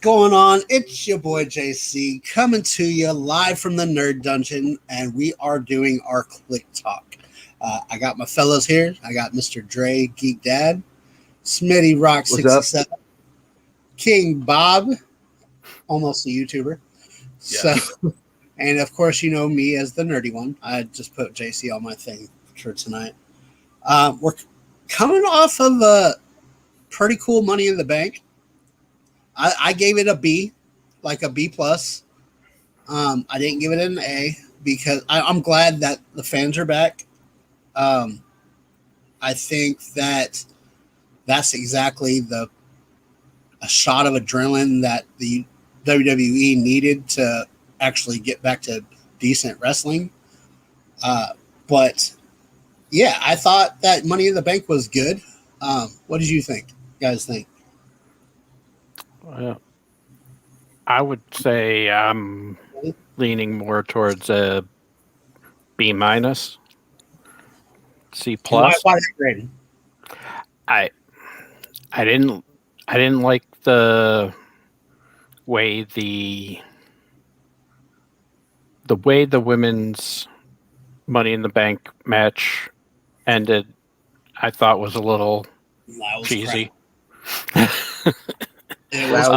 going on? It's your boy JC coming to you live from the Nerd Dungeon, and we are doing our Kliq Talk. I got my fellows here. I got Mr. Dre, Geek Dad, Smitty Rock 67, King Bob, almost a YouTuber. So, and of course, you know me as the nerdy one. I just put JC on my thing for tonight. We're coming off of a pretty cool Money in the Bank. I gave it a B, like a B plus. I didn't give it an A because I'm glad that the fans are back. I think that that's exactly a shot of adrenaline that the WWE needed to actually get back to decent wrestling. But yeah, I thought that Money in the Bank was good. What did you think? You guys think? Well, I would say I'm leaning more towards a B minus, C plus. Why that rating? I didn't like the way the women's Money in the Bank match ended. I thought was a little cheesy. It was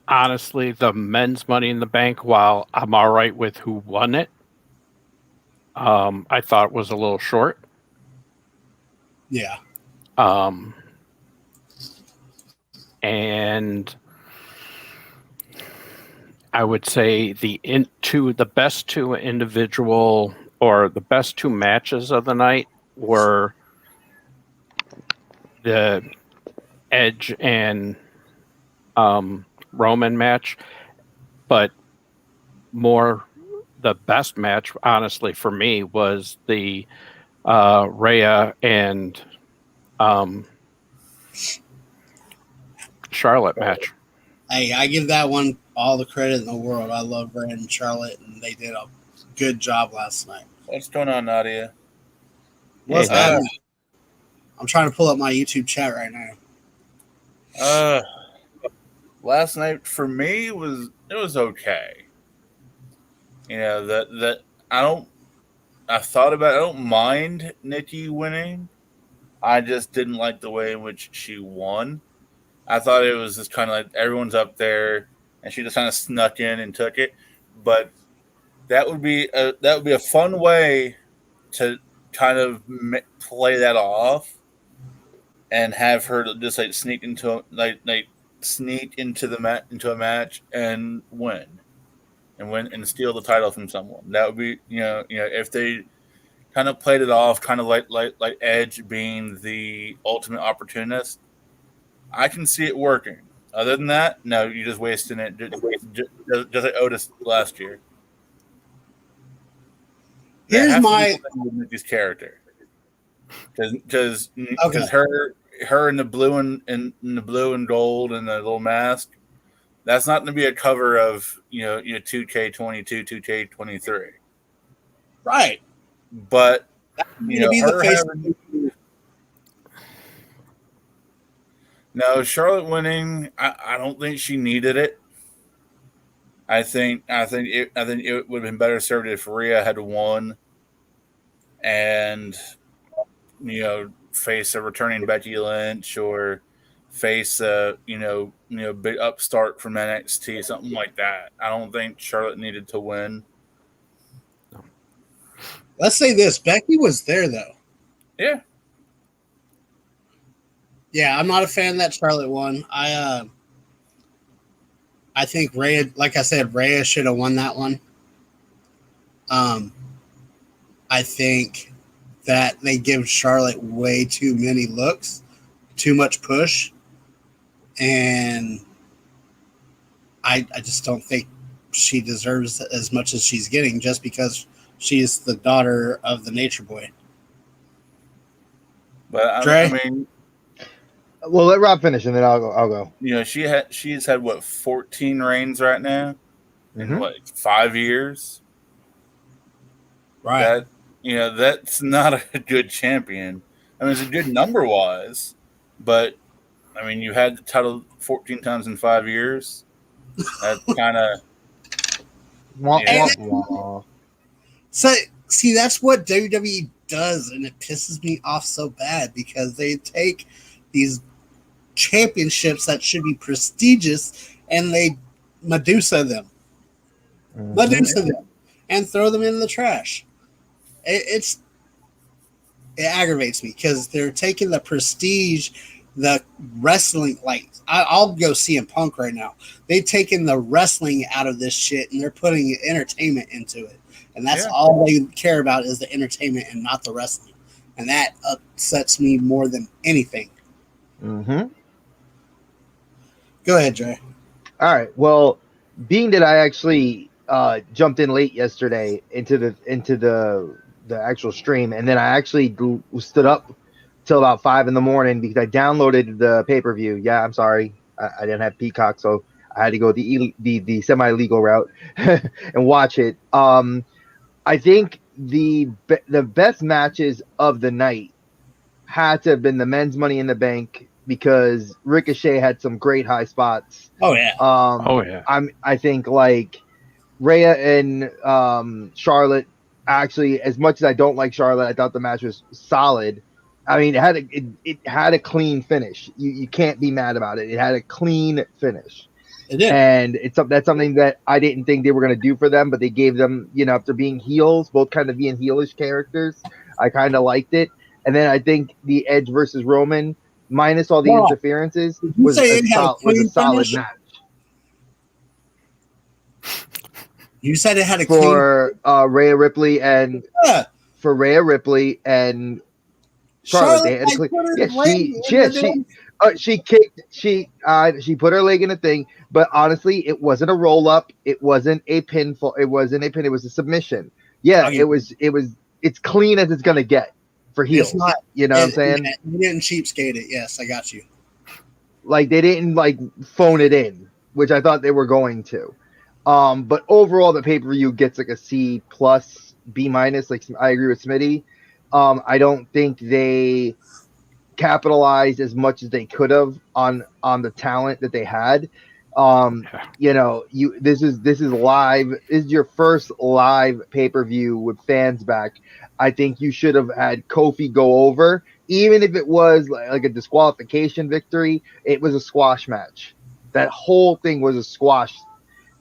honestly, the men's Money in the Bank, while I'm all right with who won it, I thought it was a little short. Yeah. And I would say the best two individual or the best two matches of the night were the Edge and Roman match, but more the best match, honestly, for me was the Rhea and Charlotte match. Hey, I give that one all the credit in the world. I love Rhea and Charlotte, and they did a good job last night. What's going on, Nadia? What's happening? I'm trying to pull up my YouTube chat right now. Last night for me was okay. You know that I thought about it. I don't mind Nikki winning. I just didn't like the way in which she won. I thought it was just kind of like everyone's up there, and she just kind of snuck in and took it. But that would be a fun way to kind of play that off and have her just like sneak into a match and win and steal the title from someone. That would be if they kind of played it off, kind of like Edge being the ultimate opportunist. I can see it working. Other than that, no, you're just wasting it. Just like Otis last year. Here's my Nikki's character, because her in the blue and the blue and gold and the little mask. That's not going to be a cover of 2K22, 2K23, right? But no, Charlotte winning, I don't think she needed it. I think it would have been better served if Rhea had won, and face a returning Becky Lynch or face a big upstart from NXT, something like that. I don't think Charlotte needed to win. Let's say this: Becky was there though. Yeah. Yeah, I'm not a fan that Charlotte won. I think Rhea, like I said, Rhea should have won that one. I think that they give Charlotte way too many looks, too much push, and I just don't think she deserves as much as she's getting just because she's the daughter of the Nature Boy. But Dre? I mean, well, let Rob finish and then I'll go. She's had what 14 reigns right now in what 5 years. Right. That's not a good champion. I mean, it's a good number wise, but I mean, you had the title 14 times in 5 years. That's kind of Wah, yeah. wah, wah. So, see, that's what WWE does, and it pisses me off so bad because they take these championships that should be prestigious and they Medusa them, and throw them in the trash. It aggravates me because they're taking the prestige, the wrestling. Like I'll go CM Punk right now. They've taken the wrestling out of this shit and they're putting entertainment into it, and that's all they care about is the entertainment and not the wrestling, and that upsets me more than anything. Mm-hmm. Go ahead, Dre. All right. Well, being that I actually jumped in late yesterday into the actual stream, and then I actually stood up till about 5 a.m. because I downloaded the pay-per-view. Yeah, I'm sorry, I didn't have Peacock, so I had to go the semi-legal route and watch it. I think the best matches of the night had to have been the men's Money in the Bank because Ricochet had some great high spots. Oh yeah. I think like Rhea and Charlotte. Actually, as much as I don't like Charlotte, I thought the match was solid. I mean, it had a clean finish. You can't be mad about it. It had a clean finish. It did. And that's something that I didn't think they were going to do for them, but they gave them, after being heels, both kind of being heelish characters, I kind of liked it. And then I think the Edge versus Roman, minus all the interferences, was a solid match. You said it had a for Rhea Ripley and Charlotte. They had a clean. She put her leg in a thing, but honestly, it wasn't a roll up. It wasn't a pinfall. It wasn't a pin. It was a submission. Yeah, it was. It's clean as it's gonna get for heels. It's not, what I'm saying? You didn't cheapskate it. Yes, I got you. Like they didn't phone it in, which I thought they were going to. But overall, the pay-per-view gets like a C plus, B minus. Like I agree with Smitty. I don't think they capitalized as much as they could have on the talent that they had. This is live. This is your first live pay-per-view with fans back. I think you should have had Kofi go over, even if it was like a disqualification victory. It was a squash match. That whole thing was a squash.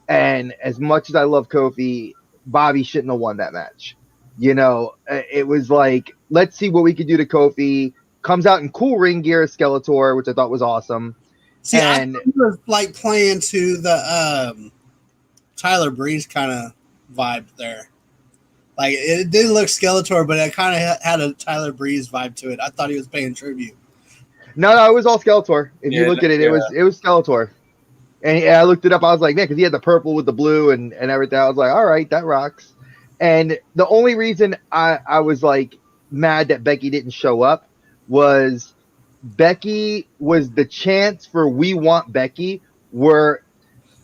And as much as I love Kofi, Bobby shouldn't have won that match. It was like, let's see what we could do to Kofi. Comes out in cool ring gear, Skeletor, which I thought was awesome. See, I was like playing to the Tyler Breeze kind of vibe there. Like it did look Skeletor, but it kind of had a Tyler Breeze vibe to it. I thought he was paying tribute. No, it was all Skeletor. If you look at it, it was Skeletor. And I looked it up. I was like, man, because he had the purple with the blue and everything. I was like, all right, that rocks. And the only reason I was like mad that Becky didn't show up was Becky was the chance for We Want Becky, where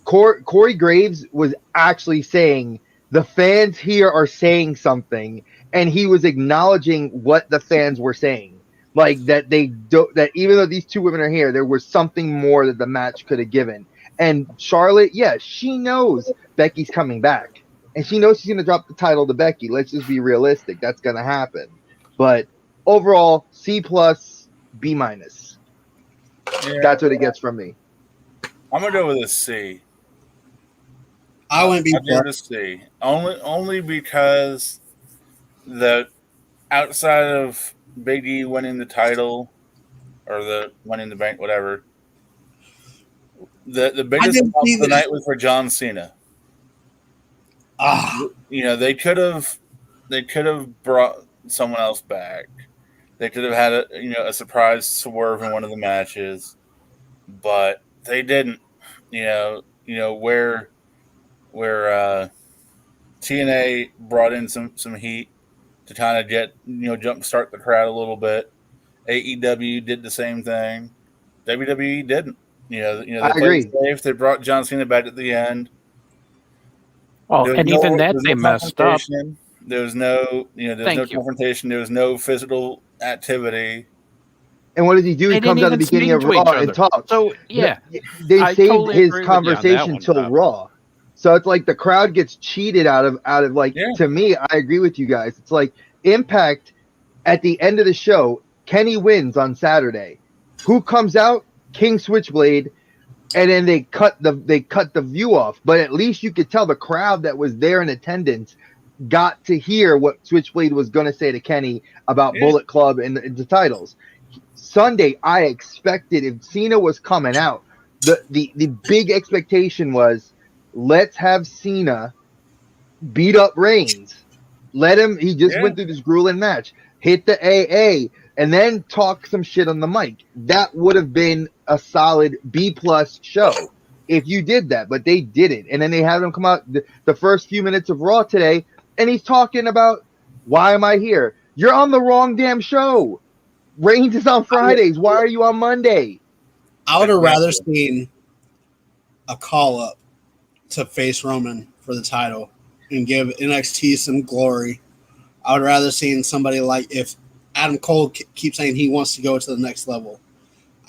Corey Graves was actually saying the fans here are saying something, and he was acknowledging what the fans were saying. Like that that even though these two women are here, there was something more that the match could have given. And Charlotte, she knows Becky's coming back. And she knows she's going to drop the title to Becky. Let's just be realistic. That's going to happen. But overall, C plus, B minus. Yeah. That's what it gets from me. I'm going to go with a C. I wouldn't be a C. Only because the outside of Big E winning the title or the Money in the Bank, whatever, the biggest of the night was for John Cena. They could have brought someone else back. They could have had a surprise swerve in one of the matches, but they didn't. Where TNA brought in some heat to kind of get jumpstart the crowd a little bit. AEW did the same thing. WWE didn't. They played safe. They brought John Cena back at the end. Oh, and even that they messed up. There was no, there's no confrontation. There was no physical activity. And what does he do? He comes out at the beginning of Raw and talks. So yeah, they saved his conversation till Raw. So it's like the crowd gets cheated out of To me, I agree with you guys. It's like Impact at the end of the show. Kenny wins on Saturday. Who comes out? King Switchblade, and then they cut the view off. But at least you could tell the crowd that was there in attendance got to hear what Switchblade was going to say to Kenny about Bullet Club and the titles. Sunday, I expected if Cena was coming out, the big expectation was let's have Cena beat up Reigns. Let him. He just went through this grueling match. Hit the AA and then talk some shit on the mic. That would have been a solid B+ show if you did that, but they didn't. And then they had him come out the first few minutes of Raw today, and he's talking about why am I here? You're on the wrong damn show. Reigns is on Fridays. Why are you on Monday? I would have rather seen a call up to face Roman for the title and give NXT some glory. I would rather seen somebody like if Adam Cole keeps saying he wants to go to the next level.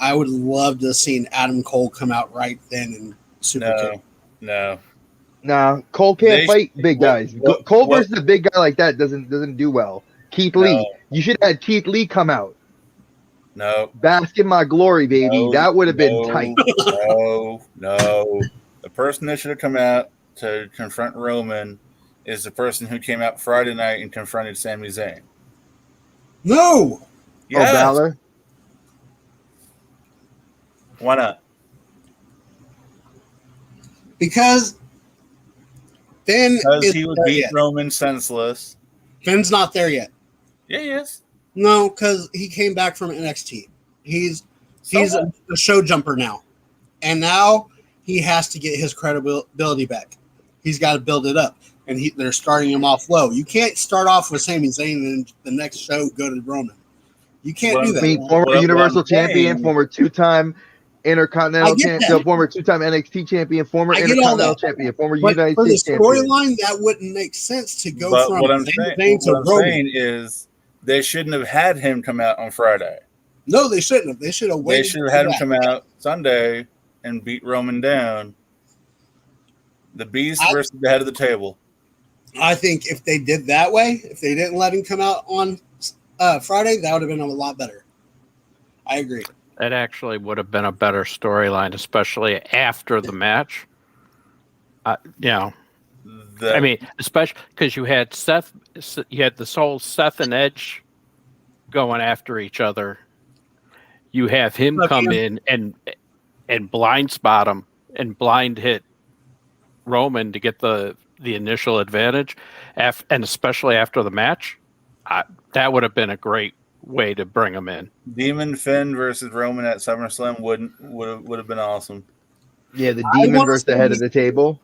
I would love to have seen Adam Cole come out right then and super kick. No. Cole can't fight big guys. Cole versus a big guy like that doesn't do well. Keith Lee. You should have had Keith Lee come out. No. Bask in my glory, baby. That would have been tight. No. The person that should have come out to confront Roman is the person who came out Friday night and confronted Sami Zayn. No. Yes. Oh, Balor? Why not? Because Finn he would beat Roman senseless. Finn's not there yet. Yeah, he is. No, because he came back from NXT. He's a show jumper now. And now he has to get his credibility back. He's got to build it up. And they're starting him off low. You can't start off with Sami Zayn and the next show go to Roman. You can't do that. I mean, former Universal Champion, former two-time Intercontinental Champion, former two-time NXT Champion, former Intercontinental Champion, former United States Champion. For the storyline, that wouldn't make sense to go from Zayn to Roman. What I'm saying is they shouldn't have had him come out on Friday. No, they shouldn't have. They should have waited. They should have had him come out Sunday and beat Roman down. The Beast versus the head of the table. I think if they did that way, if they didn't let him come out on Friday, that would have been a lot better. I agree. It actually would have been a better storyline, especially after the match. I mean, especially because you had this whole Seth and Edge going after each other. You have him come in and blind spot him and blind hit Roman to get the initial advantage, and especially after the match, that would have been a great way to bring him in. Demon Finn versus Roman at SummerSlam would have been awesome. Yeah, the Demon versus the head of the table.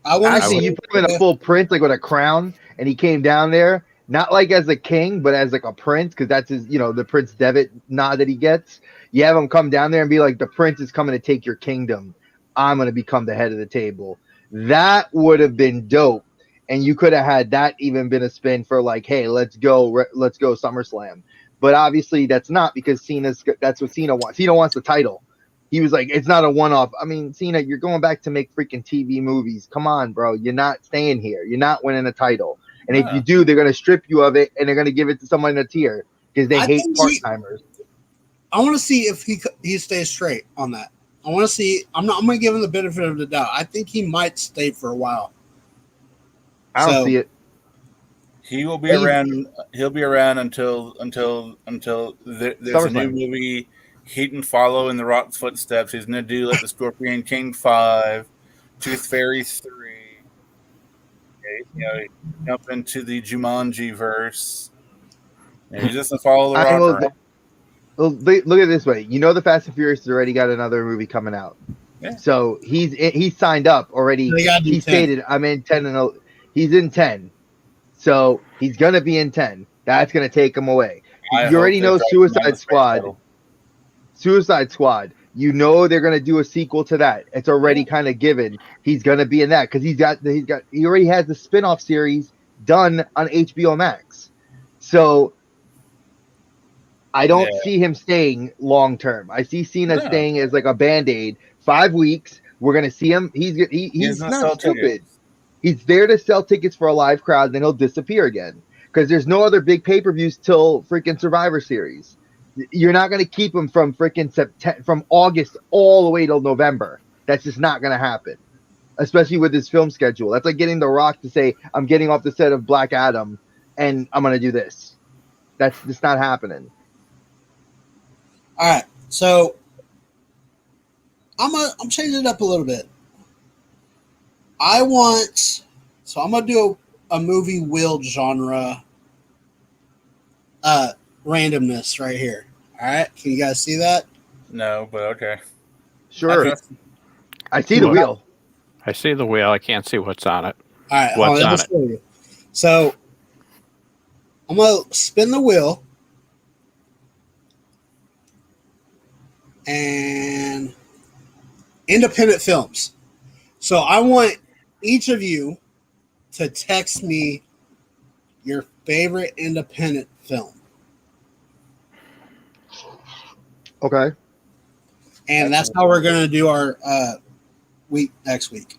You put him in a full prince, like with a crown, and he came down there, not like as a king, but as like a prince, because that's his, the Prince Devitt nod that he gets. You have him come down there and be like, the prince is coming to take your kingdom. I'm going to become the head of the table. That would have been dope. And you could have had that even been a spin for like, hey, let's go SummerSlam. But obviously that's not, because that's what Cena wants. Cena wants the title. He was like, it's not a one-off. I mean, Cena, you're going back to make freaking TV movies. Come on, bro. You're not staying here. You're not winning a title. And if you do, they're going to strip you of it, and they're going to give it to someone in a tier because they hate part-timers. I want to see if he stays straight on that. I want to see. I'm going to give him the benefit of the doubt. I think he might stay for a while. I don't see it. He will be around. He'll be around until there's a new movie. He can follow in The Rock's footsteps. He's going to do like the Scorpion King 5, Tooth Fairy 3. Jump into the Jumanji verse. And he's just going to follow The Rock around. Well, look at it this way. The Fast and Furious has already got another movie coming out. Yeah. So he's signed up already. He stated, I'm in 10 and he's in 10. So he's going to be in 10. That's going to take him away. You already know Suicide Squad. Suicide Squad. They're going to do a sequel to that. It's already kind of given. He's going to be in that because he already has the spin-off series done on HBO Max. So I don't see him staying long term. I see Cena staying as like a Band-Aid. 5 weeks. We're gonna see him. He's not stupid. Tickets. He's there to sell tickets for a live crowd, then he'll disappear again. Because there's no other big pay-per-views till freaking Survivor Series. You're not gonna keep him from freaking from August all the way till November. That's just not gonna happen. Especially with his film schedule. That's like getting The Rock to say, I'm getting off the set of Black Adam and I'm gonna do this. That's just not happening. All right, so I'm changing it up a little bit. I'm gonna do a movie wheel genre randomness right here. All right, can you guys see that? No, but okay. Sure. I see the wheel. I see the wheel. I can't see what's on it. All right, what's on it? You. So I'm gonna spin the wheel. And independent films. So I want each of you to text me your favorite independent film. Okay. And that's how we're going to do our week next week.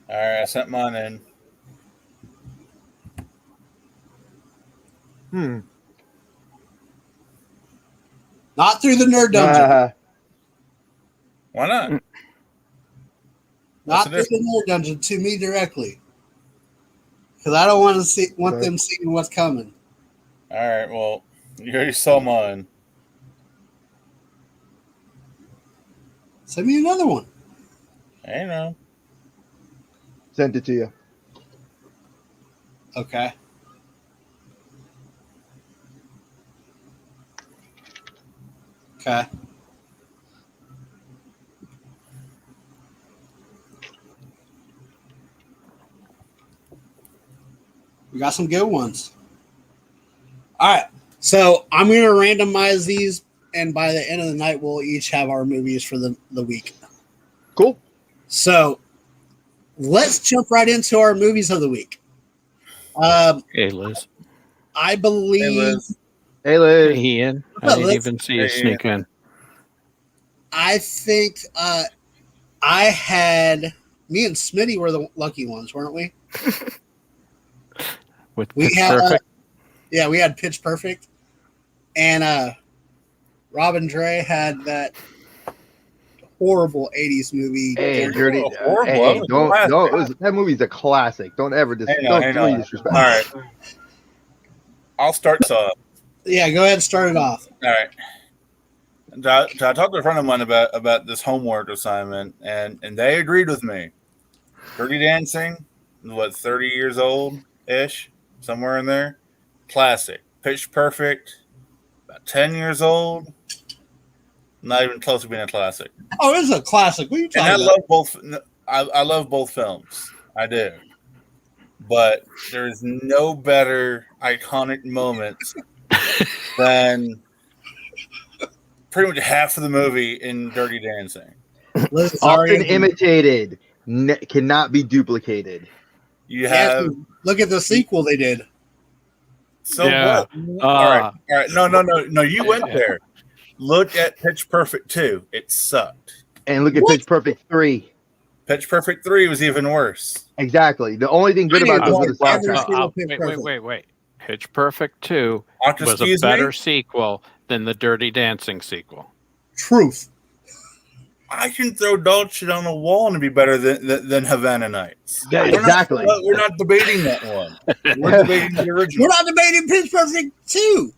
All right, I sent mine in. Not through the Nerd Dungeon. Why not? Not through the Nerd Dungeon, to me directly. Because I don't want them seeing what's coming. All right, well, you already saw mine. Send me another one. I know. Sent it to you. Okay. Okay. We got some good ones. All right. So I'm going to randomize these, and by the end of the night, we'll each have our movies for the week. Cool. So let's jump right into our movies of the week. Hey, Liz. I believe... Hey, Liz. Hey, Liz. Hey, Ian. I didn't even see you sneak in. I think me and Smitty were the lucky ones, weren't we? With Pitch Perfect? Yeah, we had Pitch Perfect. And Rob and Dre had that horrible 80s movie. Hey, Dirty. That movie's a classic. Don't ever disrespect. All right. I'll start off. Yeah, go ahead and start it off. All right. I talked to a friend of mine about this homework assignment, and they agreed with me. Dirty Dancing, 30 years old-ish, somewhere in there. Classic. Pitch Perfect, about 10 years old. Not even close to being a classic. Oh, it's a classic. What are you talking about? I love both films. I do. But there's no better iconic moments than pretty much half of the movie in Dirty Dancing. Often imitated, cannot be duplicated. You have look at the sequel they did. So what? All right. No. You went there. Look at Pitch Perfect 2. It sucked. And look at Pitch Perfect 3. Pitch Perfect 3 was even worse. Exactly. The only thing good about this was the soundtrack. Wait. Pitch Perfect 2 was a better sequel than the Dirty Dancing sequel. Truth. I can throw dog shit on a wall and be better than Havana Nights. Yeah, exactly. We're not debating that one. We're debating the original. We're not debating Pitch Perfect 2.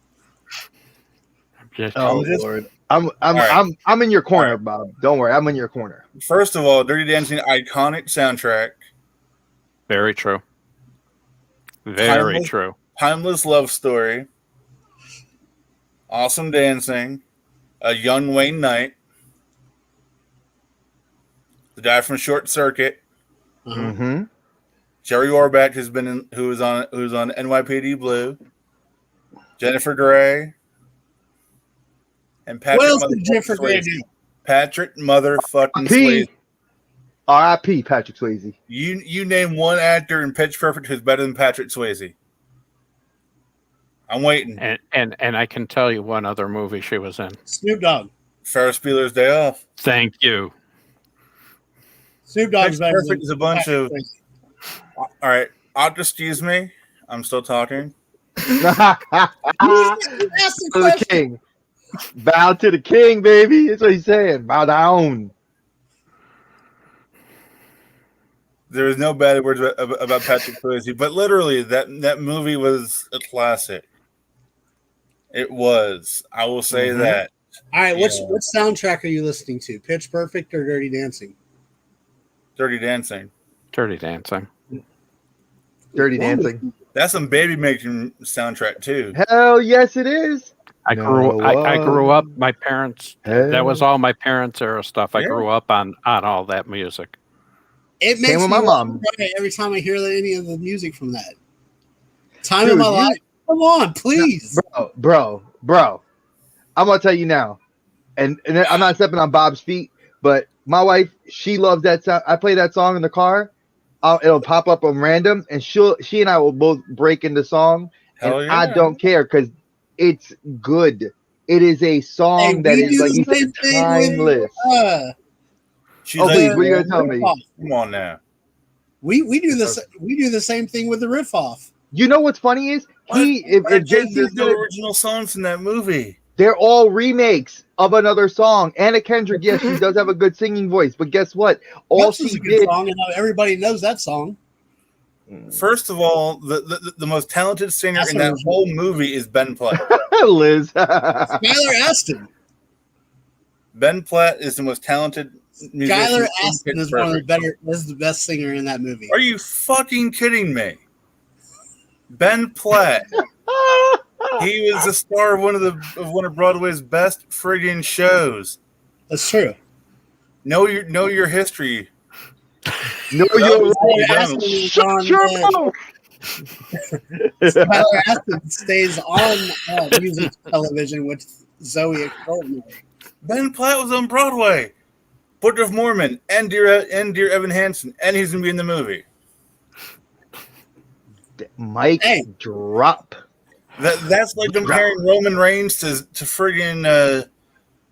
Lord. I'm in your corner, Bob. Don't worry, I'm in your corner. First of all, Dirty Dancing, iconic soundtrack. Very true. Very true. Timeless love story. Awesome dancing. A young Wayne Knight. The guy from Short Circuit. Mm-hmm. Jerry Orbach who was on NYPD Blue. Jennifer Grey. And Patrick. What else did Jennifer Grey do? Patrick motherfucking Swayze. R.I.P. Patrick Swayze. You name one actor in Pitch Perfect who's better than Patrick Swayze. I'm waiting. And I can tell you one other movie she was in. Snoop Dogg. Ferris Bueller's Day Off. Thank you. Snoop Dogg's better Perfect is a bunch of. All right, excuse me. I'm still talking. Bow to the king. Bow to the king, baby. That's what he's saying. Bow down. There is no bad words about Patrick Swayze, but literally that movie was a classic. It was. I will say that. All right, what soundtrack are you listening to? Pitch Perfect or Dirty Dancing? Dirty Dancing. Dirty Dancing. Dirty Dancing. That's some baby making soundtrack too. Hell yes, it is. I grew up. My parents. That was all my parents' era stuff. I grew up on all that music. It makes me my mom cry every time I hear any of the music from that time in my life. Come on, please, bro. I'm gonna tell you now, and I'm not stepping on Bob's feet, but my wife, she loves that sound. I play that song in the car. It'll pop up on random, and she and I will both break into song. Hell and yeah. I don't care because it's good. It is a song that is like you said, timeless. Please, what are you gonna tell me? Come on now. We do this. We do the same thing with the riff off. You know what's funny is if there's no original songs in that movie. They're all remakes of another song. Anna Kendrick, yes, she does have a good singing voice, but guess what? All she is a good did. Song, and everybody knows that song. First of all, the most talented singer in that whole movie is Ben Platt. Liz. Skylar Astin. Ben Platt is the most talented musician. Skylar Astin is one of the better. Is the best singer in that movie. Are you fucking kidding me? Ben Platt. He was the star of one of Broadway's best friggin' shows. That's true. Know your history. Know your Skylar Astin stays on music television with Zoe Extraordinary. Ben Platt was on Broadway, Book of Mormon, and Dear Evan Hansen, and he's gonna be in the movie. Mic drop. That's like comparing Roman Reigns to friggin'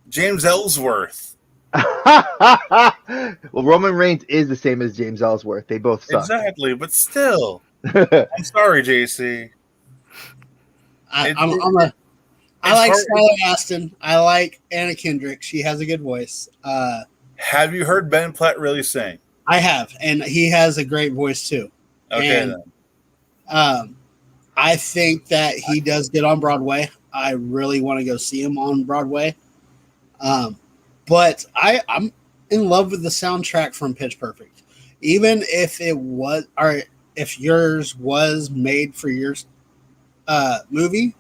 James Ellsworth. Well, Roman Reigns is the same as James Ellsworth. They both suck. Exactly, but still. I'm sorry, JC. I like Skylar Astin. I like Anna Kendrick. She has a good voice. Have you heard Ben Platt really sing? I have, and he has a great voice too. Okay, then. I think that he does good on Broadway. I really want to go see him on Broadway. But I'm in love with the soundtrack from Pitch Perfect. Even if it was, or if yours was made for your movie,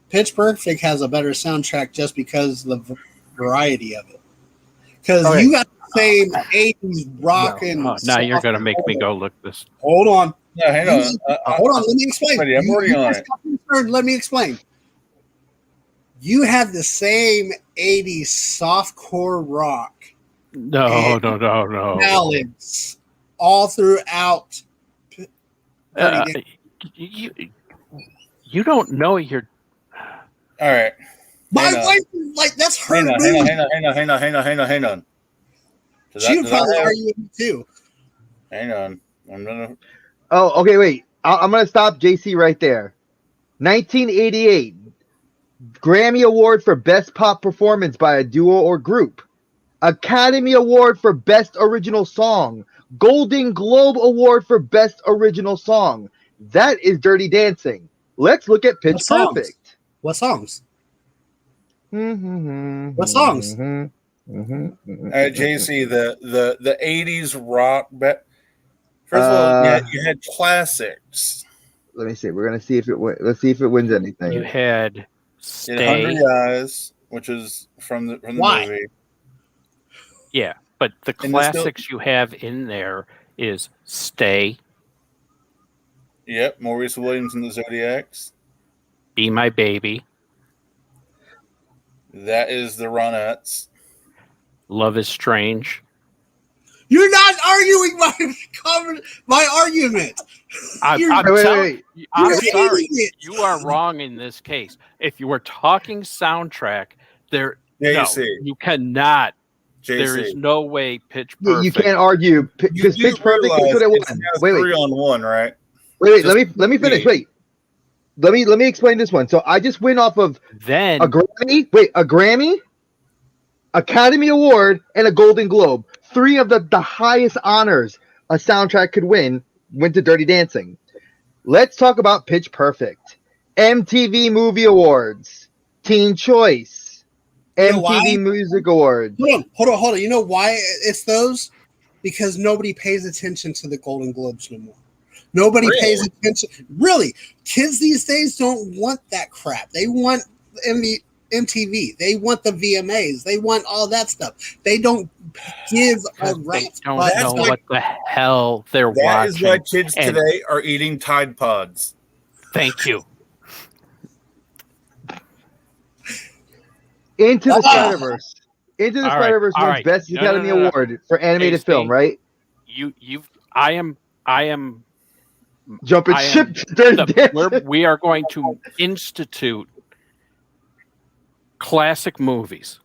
Pitch Perfect has a better soundtrack just because of the variety of it. Because you got the same 80s rock and now you're going to make me go look this. Hold on. Yeah, hang on. Hold on. Let me explain. I'm already on it. Let me explain. You have the same 80s softcore rock. No. Ballads all throughout. You don't know your. All right. My wife is like, that's her. Hang on. She would probably argue with me too. Hang on. I'm gonna. Oh, okay, wait. I'm going to stop JC right there. 1988, Grammy Award for Best Pop Performance by a Duo or Group. Academy Award for Best Original Song. Golden Globe Award for Best Original Song. That is Dirty Dancing. Let's look at Pitch Perfect. What songs? What songs? All right, JC, the 80s rock. First of all, you had classics. Let me see. We're gonna see if it. Let's see if it wins anything. You had Stay. Hungry Eyes, which is from the movie. Yeah, but the classics you have in there is Stay. Yep, Maurice Williams and the Zodiacs. Be My Baby. That is the Ronettes. Love is Strange. You're not arguing my argument. I'm You're sorry. hating it. You are wrong in this case. If you were talking soundtrack, JC. you cannot. JC. There is no way Pitch Yeah, Perfect. you can't argue because Pitch Perfect. That's what it was. Wait, 3-on-1, right? Wait. Let me finish. Wait. Let me explain this one. So I just went off of then a Grammy, Academy Award, and a Golden Globe. 3 of the highest honors a soundtrack could win went to Dirty Dancing. Let's talk about Pitch Perfect. MTV Movie Awards, Teen Choice, MTV Music Awards. Hold on. You know why it's those? Because nobody pays attention to the Golden Globes no more. Nobody pays attention. Really, kids these days don't want that crap. They want MTV. They want the VMAs. They want all that stuff. They don't give a right. They don't know what the hell they're watching. That is why kids today are eating Tide Pods. Thank you. Into the Spider-Verse. Into the Spider-Verse wins Best Academy Award for animated film, right? I am jumping ship. We are going to institute classic movies.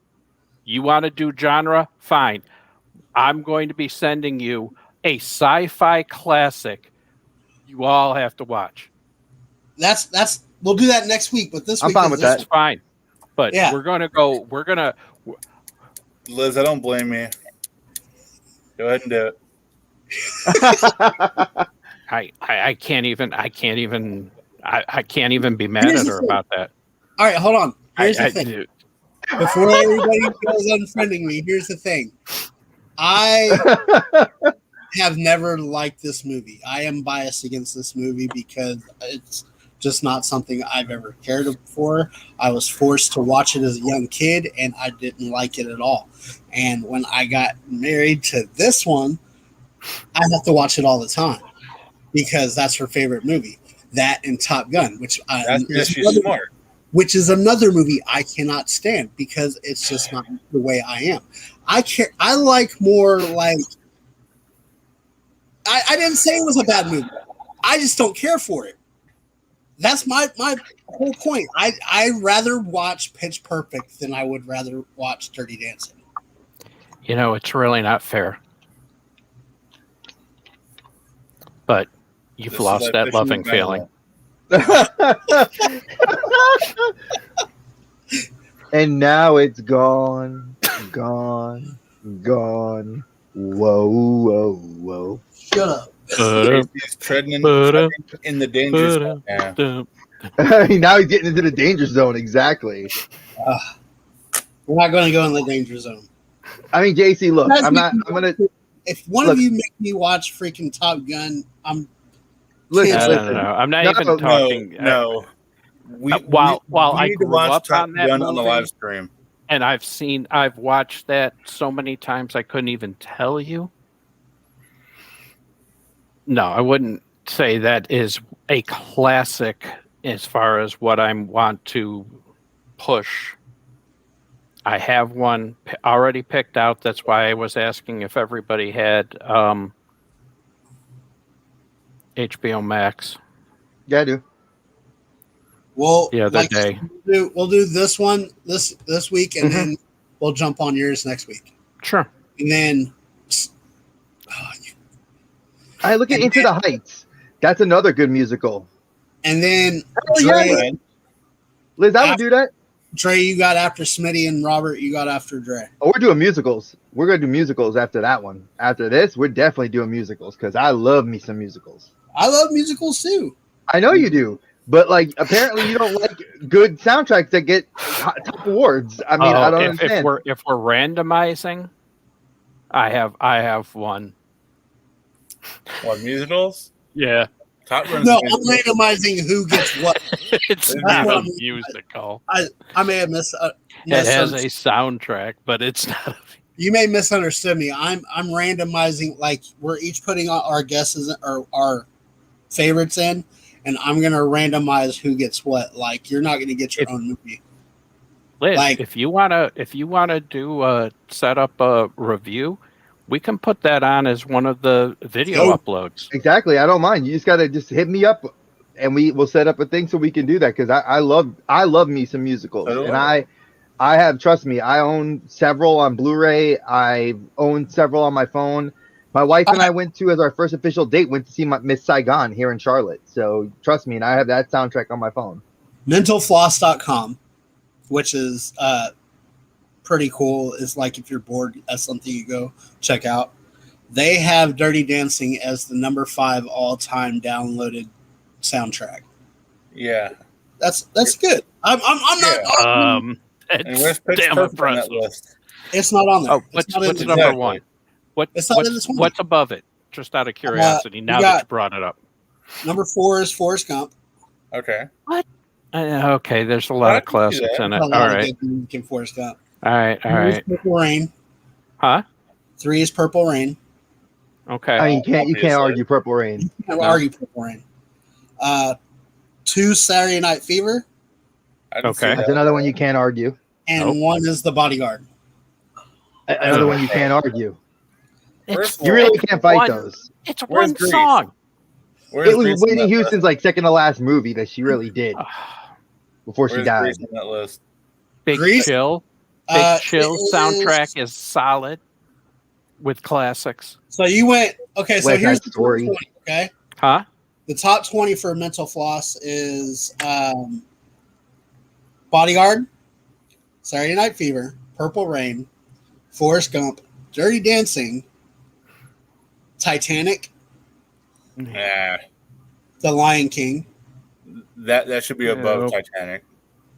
You want to do genre? Fine. I'm going to be sending you a sci-fi classic you all have to watch. We'll do that next week, but this week I'm fine with that. It's fine. But we're gonna Liz, I don't blame you. Go ahead and do it. I can't even be mad at her about that. All right, hold on. Here's the thing. Before everybody goes unfriending me, here's the thing. I have never liked this movie. I am biased against this movie because it's just not something I've ever cared for. I was forced to watch it as a young kid, and I didn't like it at all. And when I got married to this one, I have to watch it all the time because that's her favorite movie. That and Top Gun, which is another movie I cannot stand because it's just not the way I am. I like more like. I didn't say it was a bad movie. I just don't care for it. That's my whole point. I'd rather watch Pitch Perfect than I would rather watch Dirty Dancing. You know, it's really not fair. But you've lost that loving feeling. And now it's gone. Whoa. Shut up. He's treading in the danger zone. Now he's getting into the danger zone. Exactly. We're not going to go in the danger zone. I mean, JC, look, I'm gonna. If one of you make me watch freaking Top Gun, I'm. Listen. No. I'm not even talking. No. While I grew up on that movie, on the live stream, and I've watched that so many times I couldn't even tell you. No, I wouldn't say that is a classic as far as what I want to push. I have one already picked out. That's why I was asking if everybody had HBO Max. Yeah, I do. Well, the other day. We'll do this one this week, and then we'll jump on yours next week. Sure. And then I look at Into the Heights. That's another good musical. And then Dre, Liz, I would do that. Dre, you got after Smitty, and Robert, you got after Dre. Oh, we're doing musicals. We're gonna do musicals after that one. After this, we're definitely doing musicals because I love me some musicals. I love musicals too. I know you do, but like apparently you don't like good soundtracks that get top awards. I mean, I don't understand. If we're randomizing, I have one. What, musicals? Yeah. No, I'm randomizing who gets what. It's not a musical. I may have it has a soundtrack, but it's not. You may misunderstood me. I'm randomizing, like we're each putting our guesses or our favorites in, and I'm gonna randomize who gets what. Like you're not gonna get your own movie. Liz, if you wanna do set up a review, We can put that on as one of the video Oh. uploads. Exactly. I don't mind. You just gotta just hit me up, and we'll set up a thing so we can do that because I love me some musicals, So do and I. I have, trust me, I own several on Blu-ray. I own several on my phone. My wife and I went to, as our first official date, went to see Miss Saigon here in Charlotte. So trust me, and I have that soundtrack on my phone. Mentalfloss.com, which is pretty cool. It's like if you're bored, that's something you go check out. They have Dirty Dancing as the number 5 all-time downloaded soundtrack. Yeah. That's good. I'm not. And where's It's Pitch damn Perfect on that impressive. list? It's not on there. Oh, what's number Exactly. one? It's not in the 20. What's above it? Just out of curiosity. Now that you brought it up. Number 4 is Forrest Gump. Okay. Okay, there's a lot I of can see classics that. in it. A All lot of right. good music in Forrest Gump. All right. 3 is Purple Rain. Huh? 3 is Purple Rain. Okay. I mean, you can't Obviously. argue Purple Rain. Can't argue Purple Rain. 2 Saturday Night Fever, I can see Okay. That's that. another one you can't argue. and Nope. 1 is The Bodyguard. Another one you can't argue. First of You all, really can't fight one- those. It's Where's one Grease? song. Where's It was Grease on Whitney that Houston's like second to last movie that she really did before list? she Where's died. Grease on that list? Big Grease? Chill. Uh, Big Chill it is- soundtrack is solid with classics. So you went okay. So West here's Side the top Story. 20. Okay, Huh? the top 20 for Mental Floss is Bodyguard, Saturday Night Fever, Purple Rain, Forrest Gump, Dirty Dancing, Titanic, Nah. The Lion King, That should be above Nope. Titanic.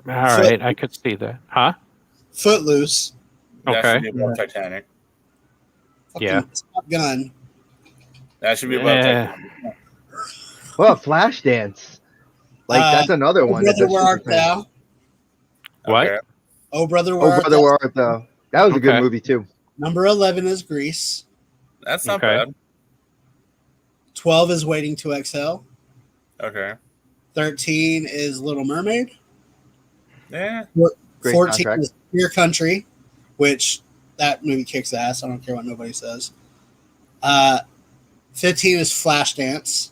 All right. I could see that. Huh? Footloose, That Okay. should be above Titanic. fucking Yeah. Top Gun. That should be above Yeah. Titanic. Well, Flashdance. Like that's another Oh one. Brother, That's a Where super Art fan. Thou? What? Okay. Oh Brother, Oh, Where Art Brother, Thou? Where Art Thou? That was a good Okay. movie too. Number 11 is Grease. That's not Okay. bad. 12 is Waiting to Exhale. Okay. 13 is Little Mermaid. Yeah. Great 14 soundtrack. is Your Country, which that movie kicks ass. I don't care what nobody says. 15 is Flashdance.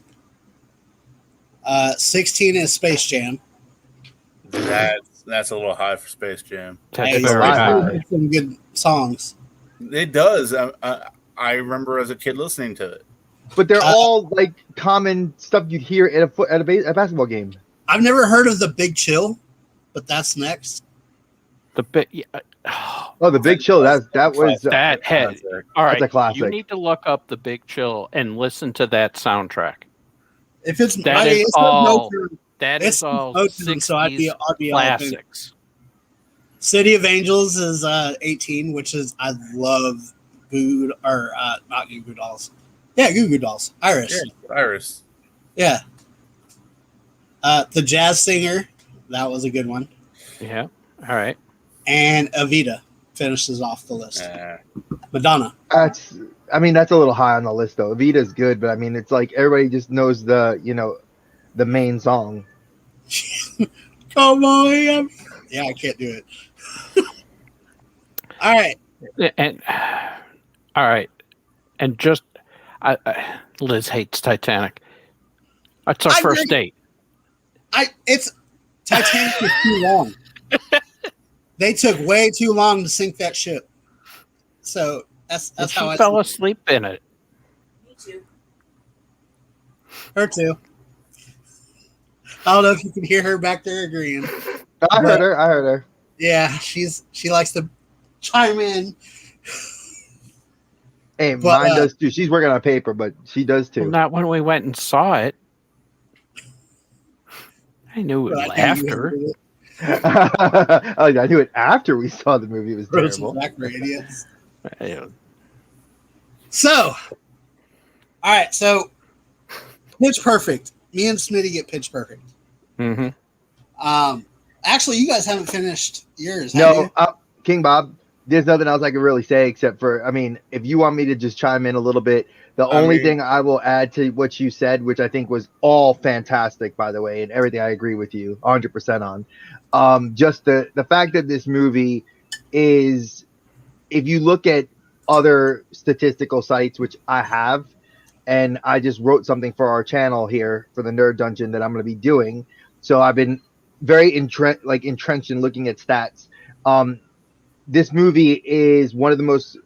16 is Space Jam. That's a little high for Space Jam. That's Hey, very Space Jam high. has some good songs. It does. I remember as a kid listening to it. But they're all like common stuff you'd hear at a basketball game. I've never heard of The Big Chill, but that's next. The bit. Oh, the Big Chill. That was That had. All right. That's a classic. You need to look up the Big Chill and listen to that soundtrack. If it's That I mean, is it's no all- Motown. That It's is all Motown, so I'd be 60s all in. classics. City of Angels is 18, which is I love Goo or not Goo Goo Dolls. Yeah, Goo Goo Dolls. Iris. Yeah, Iris. Yeah. The Jazz Singer, that was a good one. Yeah. All right. And Evita finishes off the list. Nah. Madonna. that's. I mean, that's a little high on the list though. Evita's good, but I mean, it's like everybody just knows the main song. Come on. Yeah, I can't do it. All right. And all right. And just Liz hates Titanic. That's our I first agree. date. It's Titanic is too long. They took way too long to sink that ship. So that's And how she I fell asleep in it. Her too. I don't know if you can hear her back there agreeing. I heard her. Yeah, she likes to chime in. Hey, But, mine does too. She's working on paper, but she does Well, too. not when we went and saw it. I knew it But I think you after. heard it. Oh, I knew it after we saw the movie. It was Throw some terrible. Blackberry idiots. Yeah. So, all right. So, Pitch Perfect. Me and Smitty get Pitch Perfect. Mm-hmm. Actually, you guys haven't finished yours. have No, you? King Bob, there's nothing else I can really say except for, I mean, if you want me to just chime in a little bit, the only thing I will add to what you said, which I think was all fantastic, by the way, and everything I agree with you 100% on, just the fact that this movie is, if you look at other statistical sites, which I have, and I just wrote something for our channel here for the Nerd Dungeon that I'm going to be doing. So I've been very entrenched in looking at stats. This movie is one of the most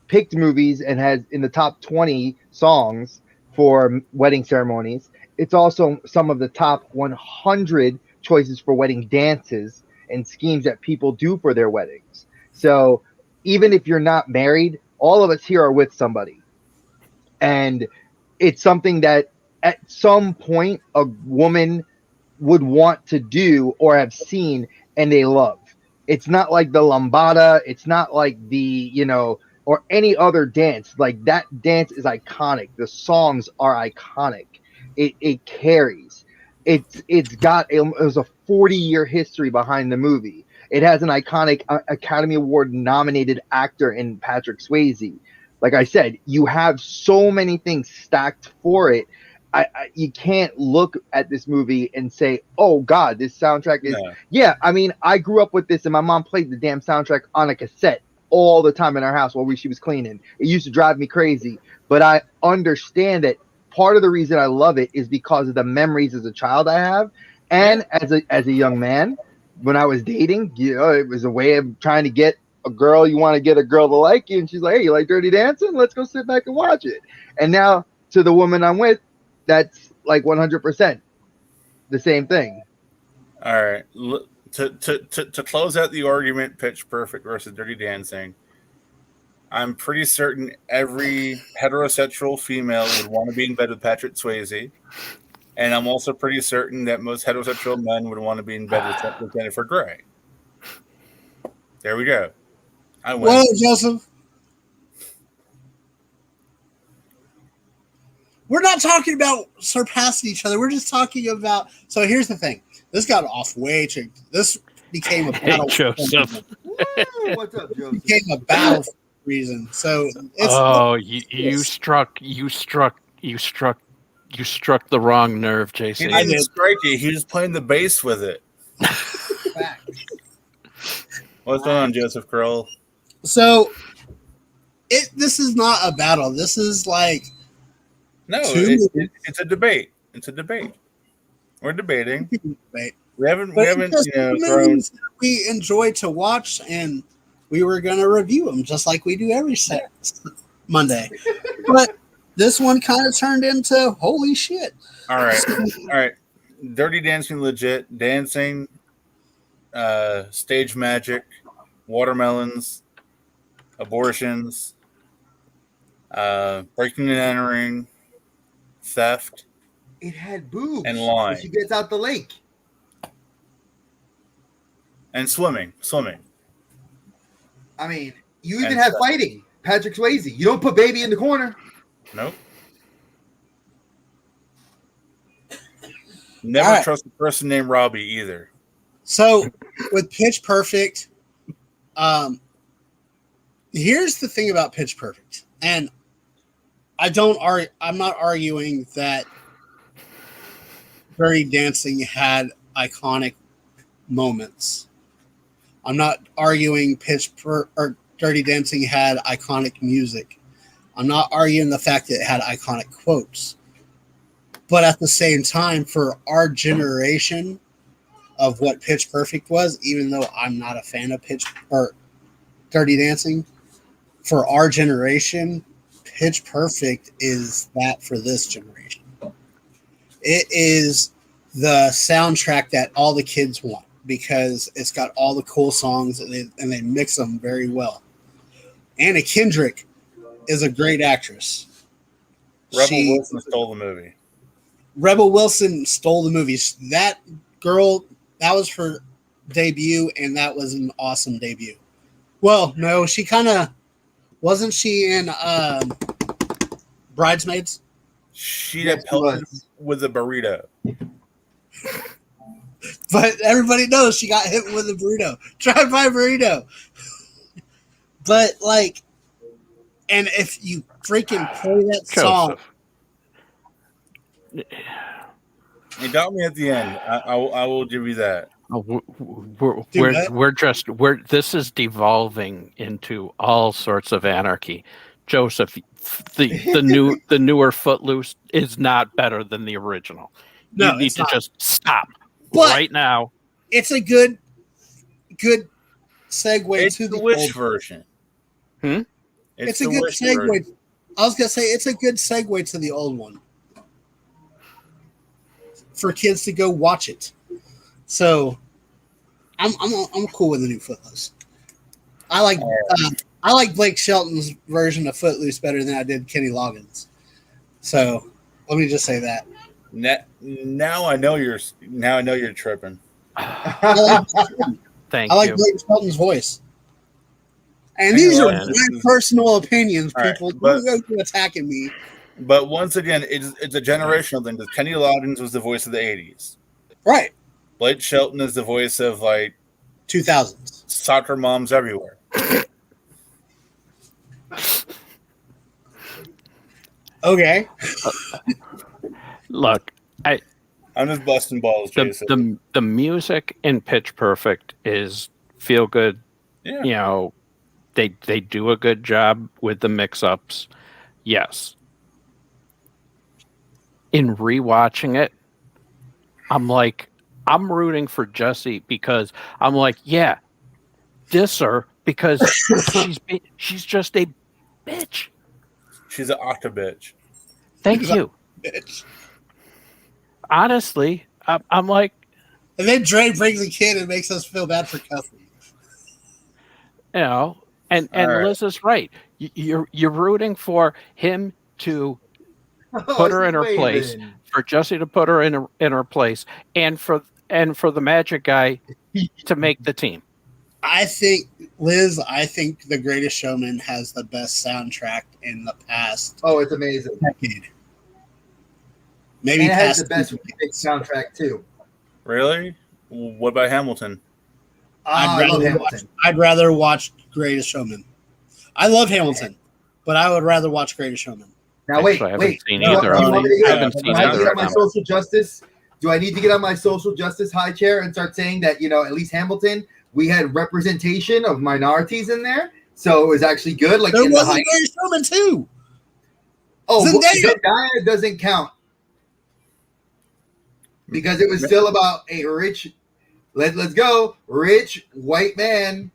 picked movies and has in the top 20 songs for wedding ceremonies. It's also some of the top 100 choices for wedding dances and schemes that people do for their weddings. So even if you're not married, all of us here are with somebody. And it's something that at some point a woman would want to do or have seen and they love. It's not like the lambada, it's not like the, or any other dance. Like that dance is iconic. The songs are iconic. It carries. It was a 40-year history behind the movie. It has an iconic Academy Award nominated actor in Patrick Swayze. Like I said, you have so many things stacked for it. You can't look at this movie and say, "Oh God, this soundtrack is." No. Yeah, I mean, I grew up with this, and my mom played the damn soundtrack on a cassette all the time in our house while she was cleaning. It used to drive me crazy, but I understand that part of the reason I love it is because of the memories as a child I have, and as a young man, when I was dating, it was a way of trying to get a girl. You want to get a girl to like you, and she's like, "Hey, you like Dirty Dancing? Let's go sit back and watch it." And now to the woman I'm with, that's like 100% the same thing. All right. To close out the argument, Pitch Perfect versus Dirty Dancing, I'm pretty certain every heterosexual female would want to be in bed with Patrick Swayze. And I'm also pretty certain that most heterosexual men would want to be in bed with Jennifer Grey. There we go. I win. Well, Joseph, we're not talking about surpassing each other. We're just talking about. So here's the thing. This got off way too. This became a battle. Hey, Joseph. What's up, Joseph? Became a battle for reason. So you struck the wrong nerve, JC. I didn't strike you. He was playing the bass with it. What's going on, Joseph Kroll? So this is not a battle. This is like it's a debate. It's a debate. We're debating. We haven't thrown. We enjoy to watch, and we were going to review them just like we do every Monday. But this one kind of turned into holy shit. All right. Dirty Dancing, legit dancing, stage magic, watermelons, abortions, breaking and entering, theft. It had boobs and lying. She gets out the lake. And swimming. I mean, you even have fighting. Patrick Swayze. You don't put baby in the corner. Nope. Never trust a person named Robbie either. So with Pitch Perfect, here's the thing about Pitch Perfect, and I'm not arguing that Dirty Dancing had iconic moments. I'm not arguing Dirty Dancing had iconic music. I'm not arguing the fact that it had iconic quotes. But at the same time, for our generation of what Pitch Perfect was, even though I'm not a fan of Dirty Dancing, for our generation, Pitch Perfect is that for this generation. It is the soundtrack that all the kids want because it's got all the cool songs and they mix them very well. Anna Kendrick is a great actress. Rebel Wilson stole the movie. Rebel Wilson stole the movies. That girl, that was her debut, and that was an awesome debut. Well, no, she kind of wasn't she in Bridesmaids? She got pelted with a burrito. But everybody knows she got hit with a burrito. Drive-by burrito. But like, and if you freaking play that song, It got me at the end. I will give you that. This is devolving into all sorts of anarchy. Joseph, the newer Footloose is not better than the original. No, you need to just stop right now. It's a good segue to the Wish old version. It's a good segue. Version. I was gonna say it's a good segue to the old one for kids to go watch it. So I'm cool with the new Footloose. I like Blake Shelton's version of Footloose better than I did Kenny Loggins. So let me just say that. Now I know you're tripping. I like Blake Shelton's voice. And these are my personal opinions, people. Don't go attacking me. But once again, it's a generational thing. Because Kenny Loggins was the voice of the 80s. Right. Blake Shelton is the voice of, 2000s. Soccer moms everywhere. Okay. Look, I'm just busting balls, Jason. The music in Pitch Perfect is feel good. Yeah. You know, they do a good job with the mix-ups. Yes. In rewatching it, I'm rooting for Jessie because I'm like, yeah, diss her because she's just a bitch. She's an octa bitch. Thank you. Bitch. Honestly, I'm like, and then Dre brings a kid and makes us feel bad for cussing. You know, and Liz is right. You're rooting for him to put her in her place, for Jessie to put her in her place, and for the Magic guy to make the team. I think The Greatest Showman has the best soundtrack in the past. Oh, it's amazing. Decade. Maybe and it has the best soundtrack too. Really? What about Hamilton? I'd rather watch Greatest Showman. I love Hamilton, but I would rather watch Greatest Showman. Now wait. I haven't seen either of them. Do I need to get on my social justice high chair and start saying that, at least Hamilton, we had representation of minorities in there, so it was actually good. Like there was a Greatest Showman too. Oh, Zendaya doesn't count because it was still about a rich. Let's go, rich white man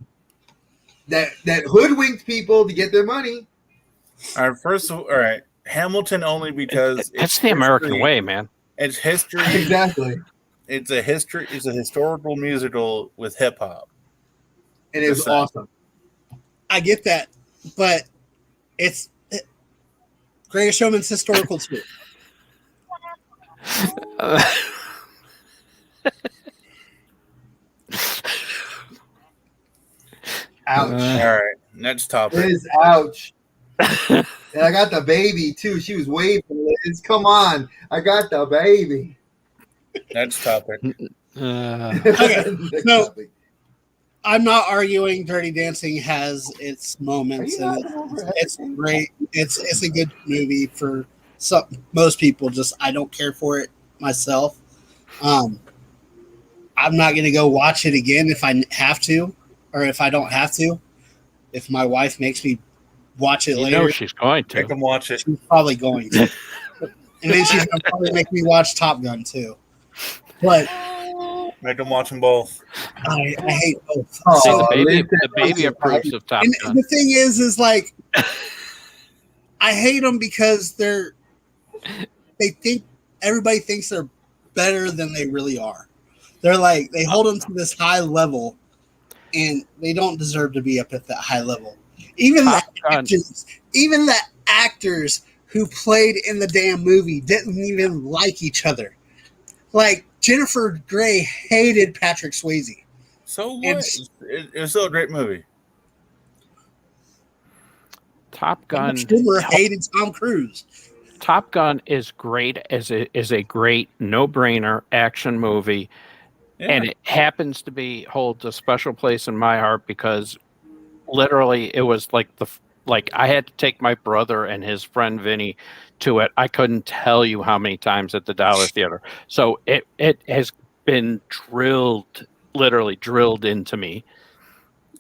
that hoodwinked people to get their money. All right. Hamilton only because that's the American way, man. It's history. Exactly. It's a historical musical with hip hop. And it was awesome. I get that, but Greatest Showman's historical too. Ouch. All right, next topic. Liz, ouch. And I got the baby too. She was waving. Liz, come on. I got the baby. Next topic. Okay, so I'm not arguing Dirty Dancing has its moments and it's great. It's a good movie for most people. Just I don't care for it myself. I'm not gonna go watch it again if I have to, or if I don't have to. If my wife makes me watch it later, she's going to. Make them watch it. She's probably going to, and then she's gonna probably make me watch Top Gun too. But make them watch them both. I hate both. Oh, so the baby approves of Top Gun. The thing is like I hate them because they think everybody thinks they're better than they really are. They're like they hold them to this high level, and they don't deserve to be up at that high level. Even the actors who played in the damn movie didn't even like each other. Like Jennifer Grey hated Patrick Swayze. So what? It was still a great movie. Top Gun. Schumer hated Tom Cruise. Top Gun is great as a great no-brainer action movie, and it happens to holds a special place in my heart because literally it was like I had to take my brother and his friend Vinny to it. I couldn't tell you how many times at the Dollar Theater. So it has been literally drilled into me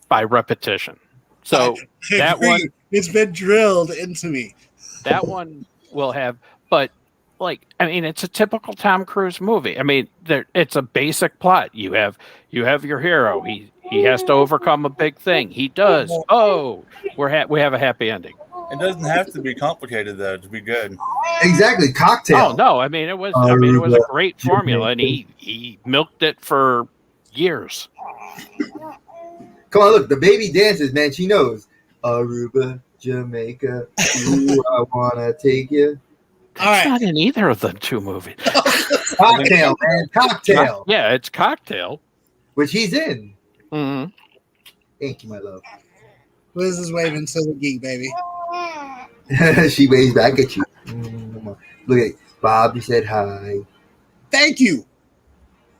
by repetition. So I that agree. one, It's been drilled into me. that one will have, but like, I mean, it's a typical Tom Cruise movie. I mean, it's a basic plot. You have your hero. He has to overcome a big thing. He does. Oh, we have a happy ending. It doesn't have to be complicated though to be good. Exactly, cocktail. Oh no, I mean it was a great formula, and he milked it for years. Come on, look, the baby dances, man. She knows Aruba, Jamaica. Ooh, I wanna take you. That's not in either of the two movies. Cocktail, man. Cocktail. Yeah, it's Cocktail, which he's in. Mm-hmm. Thank you, my love. Liz is waving to the geek, baby. She waves back at you. Look at Bob. You said hi. Thank you.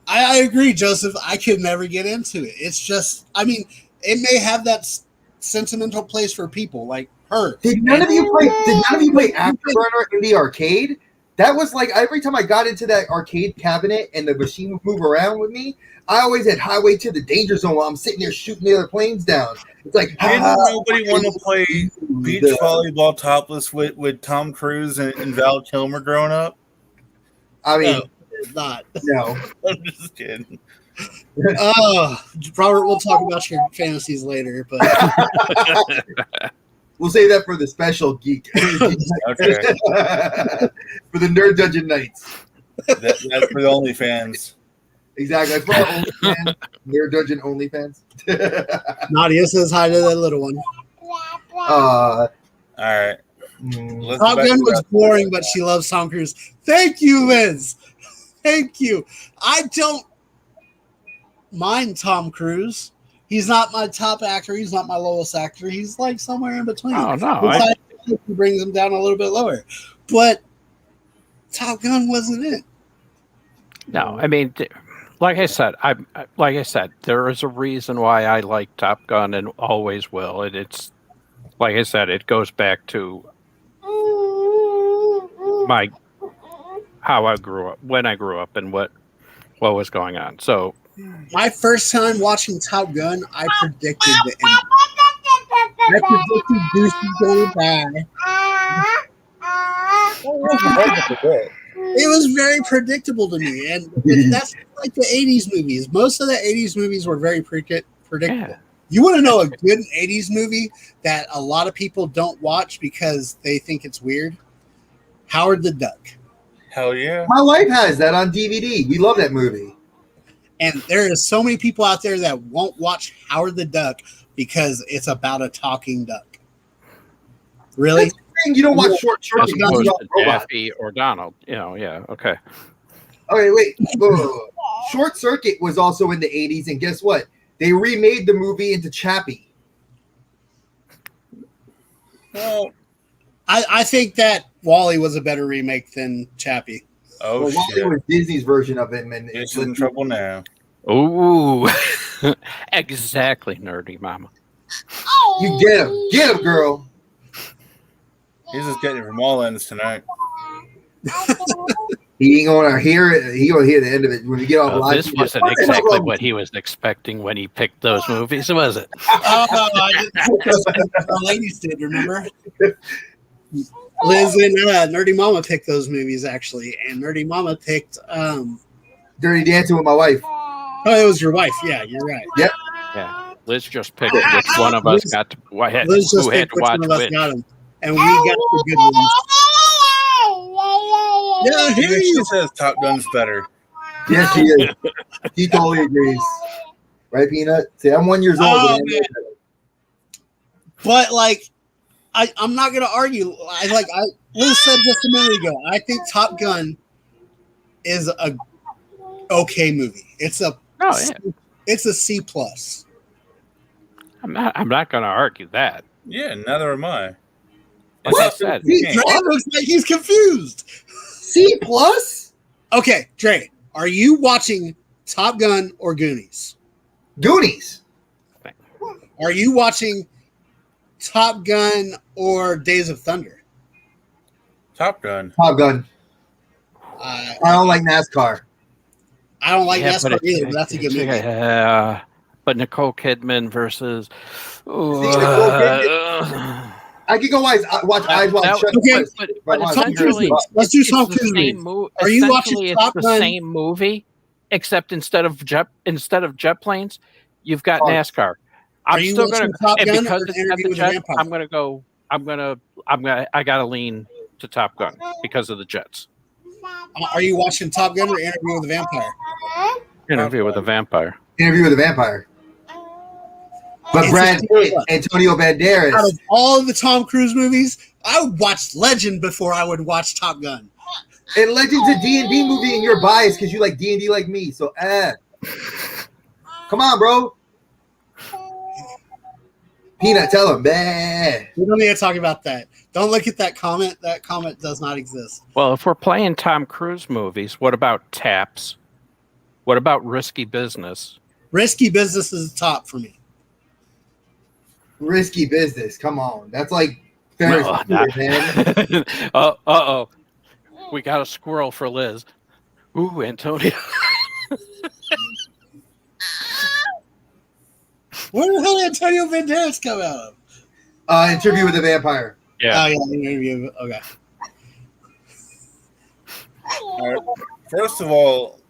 I agree, Joseph. I could never get into it. It's just, I mean, it may have that sentimental place for people like her. Did none of you play Afterburner in the arcade? That was like every time I got into that arcade cabinet and the machine would move around with me, I always had Highway to the Danger Zone while I'm sitting there shooting the other planes down. It's like, didn't nobody want to play beach volleyball topless with Tom Cruise and Val Kilmer growing up? I mean, not. No. I'm just kidding. Robert, we'll talk about your fantasies later, but we'll save that for the special geek. Okay. For the Nerd Dungeon nights. That's for the OnlyFans. Exactly. That's for our OnlyFans. Nerd Dungeon OnlyFans. Nadia says hi to that little one. All right. Top Gun was boring, but she loves Tom Cruise. Thank you, Liz. Thank you. I don't mind Tom Cruise. He's not my top actor. He's not my lowest actor. He's like somewhere in between. Oh, no. He brings him down a little bit lower. But Top Gun wasn't it. No, I mean, like I said, there is a reason why I like Top Gun and always will. It's like I said, it goes back to how I grew up, when I grew up, and what was going on. So, my first time watching Top Gun, I predicted the end. I predicted Goose was going to die. It was very predictable to me, and that's like the 80s movies. Most of the 80s movies were very predictable. Yeah. You want to know a good 80s movie that a lot of people don't watch because they think it's weird? Howard the Duck. Hell yeah. My wife has that on DVD. We love that movie. And there is so many people out there that won't watch Howard the Duck because it's about a talking duck. Really? You don't watch Short Circuit. Daffy or Donald. Yeah, okay. Okay, wait. Whoa. Short Circuit was also in the 80s, and guess what? They remade the movie into Chappie. Well, I think that Wall-E was a better remake than Chappie. Oh, well, shit. Wall-E was Disney's version of it, and it's in trouble now. Ooh. Exactly, nerdy mama. You get him. Get him, girl. He's just getting it from all ends tonight. He ain't gonna hear it. He gonna hear the end of it when we get off live. This wasn't exactly what he was expecting when he picked those movies, was it? I didn't. Our ladies did, remember? Liz and Nerdy Mama picked those movies actually, and Nerdy Mama picked Dirty Dancing with my wife. Oh, it was your wife. Yeah, you're right. Yep. Yeah. Liz just picked which one of us got to watch which one of us got them, and we got the good ones. Yeah, here she says Top Gun's better. Yes, she is. He totally agrees. Right, Peanut? See, I'm 1 year old. But like, I'm not gonna argue. Liz said just a minute ago. I think Top Gun is a okay movie. It's a C plus. I'm not gonna argue that. Yeah, neither am I. What? Dre looks like he's confused. C plus? Okay, Dre, are you watching Top Gun or Goonies? Goonies. Are you watching Top Gun or Days of Thunder? Top Gun. Top Gun. I I don't like NASCAR. I don't like Yeah, NASCAR either, but that's a good movie. Yeah, but Nicole Kidman versus. Nicole Kidman. I could go watch Eyes Wide Shut. Okay, but essentially, let's do Tom it's the Cruise same movies. movie. Are you watching Essentially, Top it's the Gun? same movie, except instead of jet planes, you've got NASCAR. Are you watching Top and Gun because or it's got Interview the with a jet, Vampire? I gotta lean to Top Gun because of the jets. Are you watching Top Gun or Interview with a Vampire? Interview with a Vampire. Interview with a Vampire. But Brad Pitt, Antonio Banderas. Out of all of the Tom Cruise movies, I would watch Legend before I would watch Top Gun. And Legend's a D&D movie, and you're biased because you like D&D like me. So, come on, bro. Peanut, tell him. Bah. We don't need to talk about that. Don't look at that comment. That comment does not exist. Well, if we're playing Tom Cruise movies, what about Taps? What about Risky Business? Risky Business is the top for me. Risky Business. Come on. That's like Ferris Bueller, man. Uh-oh. We got a squirrel for Liz. Ooh, Antonio. Where the hell did Antonio Banderas come out of? Interview with a Vampire. Yeah. Oh, yeah, Interview. Okay. All right. First of all,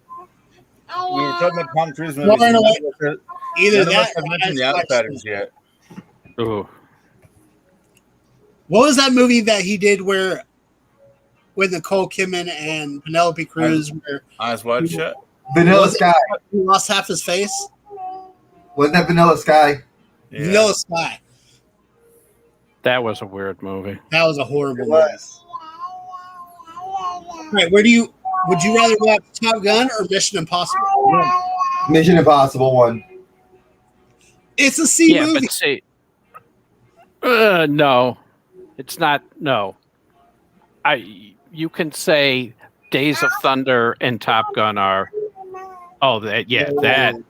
we were talking about Tom Cruise movies. Well, either None of us that have or mentioned The Outsiders yet. Ooh. What was that movie that he did where with Nicole Kidman and Penelope Cruz where Eyes Wide Shut. Vanilla Sky. he lost half his face? Wasn't that Vanilla Sky? Yeah. Vanilla Sky. That was a weird movie. That was a horrible movie. Right, would you rather watch Top Gun or Mission Impossible? Mission Impossible 1. It's a C movie. But see, no, it's not. No, you can say Days of Thunder and Top Gun are. Oh, that.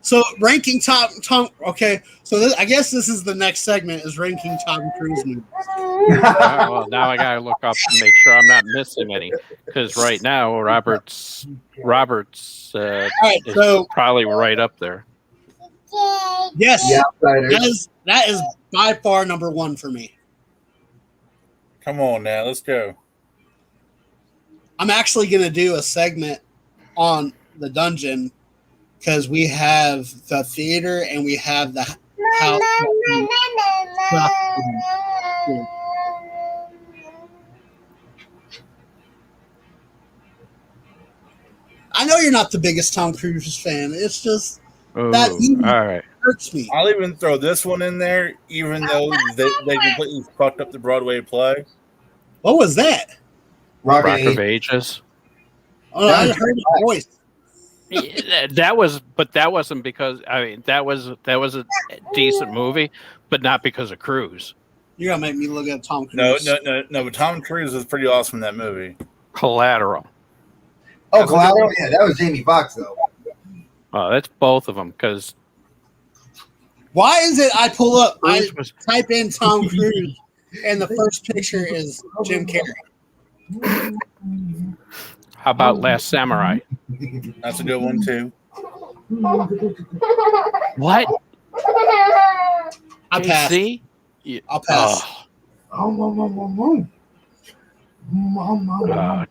So ranking Tom. Okay, so I guess this is the next segment is ranking Tom Cruise movies. Well, now I gotta look up and make sure I'm not missing any, because right now Robert's right, is so probably right up there. yes, The Outsiders. that is by far number one for me. Come on now, let's go. I'm actually going to do a segment on the dungeon because we have the theater and we have the house. I know you're not the biggest Tom Cruise fan. It's just Ooh, that movie all right. hurts me. I'll even throw this one in there, even though they completely fucked up the Broadway play. What was that? Rock of Ages. Oh, I heard his voice. That wasn't because that was a decent movie, but not because of Cruise. You're gonna make me look at Tom Cruise. No. But Tom Cruise was pretty awesome in that movie. Collateral. Oh, Collateral? Yeah, that was Jamie Foxx, though. Oh, that's both of them. Because why is it I pull up, I was- type in Tom Cruise, and the first picture is Jim Carrey? How about Last Samurai? That's a good one too. What? I pass. JC? I'll pass. Oh,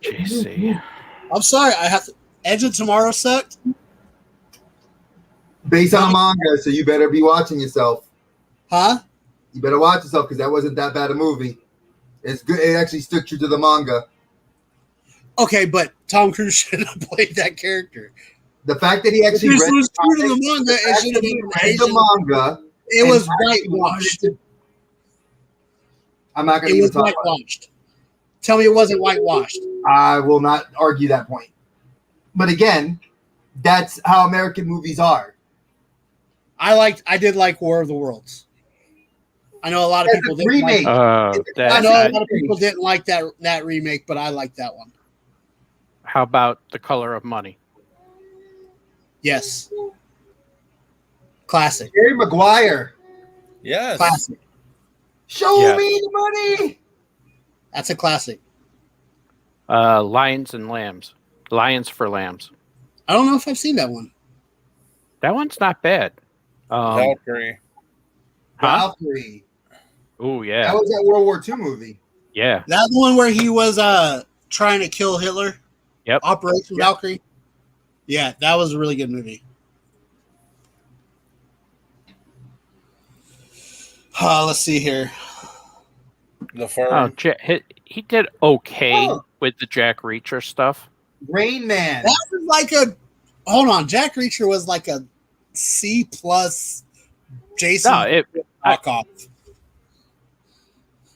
JC. I'm sorry. I have to. Edge of Tomorrow sucked. Based on a manga, so you better be watching yourself. Huh? You better watch yourself because that wasn't that bad a movie. It's good. It actually stuck true to the manga. Okay, but Tom Cruise should have played that character. The fact that he actually This read was true to the the manga. It should have been read the manga. It was whitewashed. I'm not going to It even was talk about it. whitewashed. Tell me it wasn't whitewashed. I will not argue that point. But again, that's how American movies are. I did like War of the Worlds. I know a lot of That's people a didn't remake. like That, I know a that- lot of people didn't like that remake, but I like that one. how about The Color of Money? Yes. Classic. Jerry Maguire. Yes. Classic. Show Yes. me the money. That's a classic. Lions and Lambs. Lions for Lambs. I don't know if I've seen that one. That one's not bad. Valkyrie. Huh? Valkyrie. Oh, That yeah. was that World War II movie. Yeah. That one where he was trying to kill Hitler. Yep. Operation Yep. Valkyrie. Yeah, that was a really good movie. Let's see here. The Firm. He did okay Oh. with the Jack Reacher stuff. Rain Man. That was like a. Hold on, Jack Reacher was like a C plus. Jason No, knockoff.